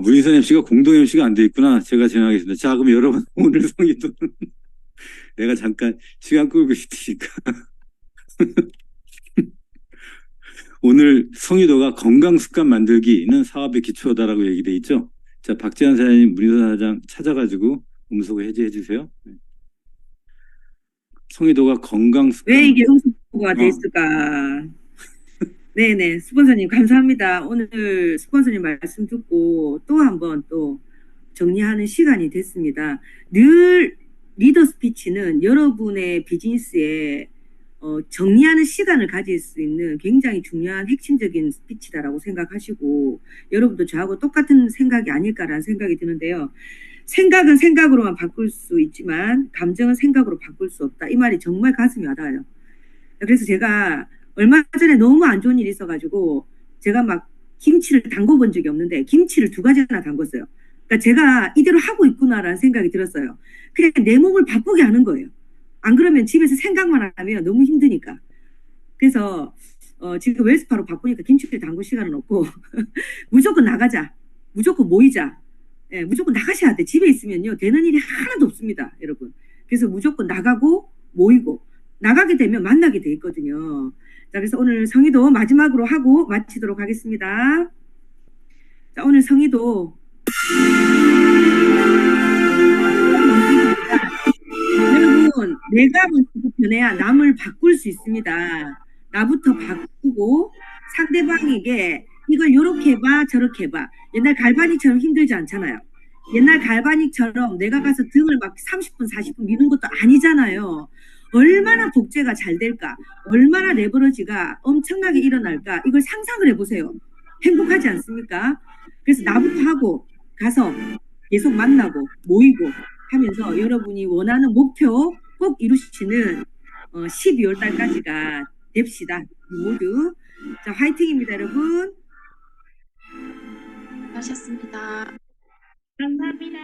무리선 MC가 공동 MC가 안 돼 있구나. 제가 진행하겠습니다. 자, 그럼 여러분 오늘 성의도는 내가 잠깐 시간 끌고 있으니까 오늘 성의도가 건강습관 만들기는 사업의 기초다라고 얘기돼 있죠. 자, 박지한 사장님, 문희선 사장 찾아가지고 음소거 해제해 주세요. 성의도가 건강습관. 왜 이게 음소거가 돼 있을까? 네네, 스폰서님 감사합니다. 오늘 스폰서님 말씀 듣고 또 한번 또 정리하는 시간이 됐습니다. 늘 리더 스피치는 여러분의 비즈니스에 정리하는 시간을 가질 수 있는 굉장히 중요한 핵심적인 스피치다라고 생각하시고 여러분도 저하고 똑같은 생각이 아닐까라는 생각이 드는데요. 생각은 생각으로만 바꿀 수 있지만 감정은 생각으로 바꿀 수 없다. 이 말이 정말 가슴이 와닿아요. 그래서 제가 얼마 전에 너무 안 좋은 일이 있어가지고 제가 막 김치를 담궈본 적이 없는데 김치를 2가지나 담궜어요. 그러니까 제가 이대로 하고 있구나라는 생각이 들었어요. 그냥 내 몸을 바쁘게 하는 거예요. 안 그러면 집에서 생각만 하면 너무 힘드니까. 그래서 지금 웰스파로 바쁘니까 김치를 담글 시간은 없고 무조건 나가자. 무조건 모이자. 예, 무조건 나가셔야 돼. 집에 있으면요 되는 일이 하나도 없습니다, 여러분. 그래서 무조건 나가고 모이고 나가게 되면 만나게 돼 있거든요. 자, 그래서 오늘 성의도 마지막으로 하고 마치도록 하겠습니다. 자, 오늘 성의도 여러분, 내가 먼저 변해야 남을 바꿀 수 있습니다. 나부터 바꾸고 상대방에게 이걸 요렇게 해봐 저렇게 해봐. 옛날 갈바닉처럼 힘들지 않잖아요. 옛날 갈바닉처럼 내가 가서 등을 막 30분 40분 미는 것도 아니잖아요. 얼마나 복제가 잘 될까, 얼마나 레버러지가 엄청나게 일어날까, 이걸 상상을 해보세요. 행복하지 않습니까? 그래서 나부터 하고 가서 계속 만나고 모이고 하면서 여러분이 원하는 목표 꼭 이루시는 12월 달까지가 됩시다. 모두. 자, 화이팅입니다, 여러분. 하셨습니다. 감사합니다.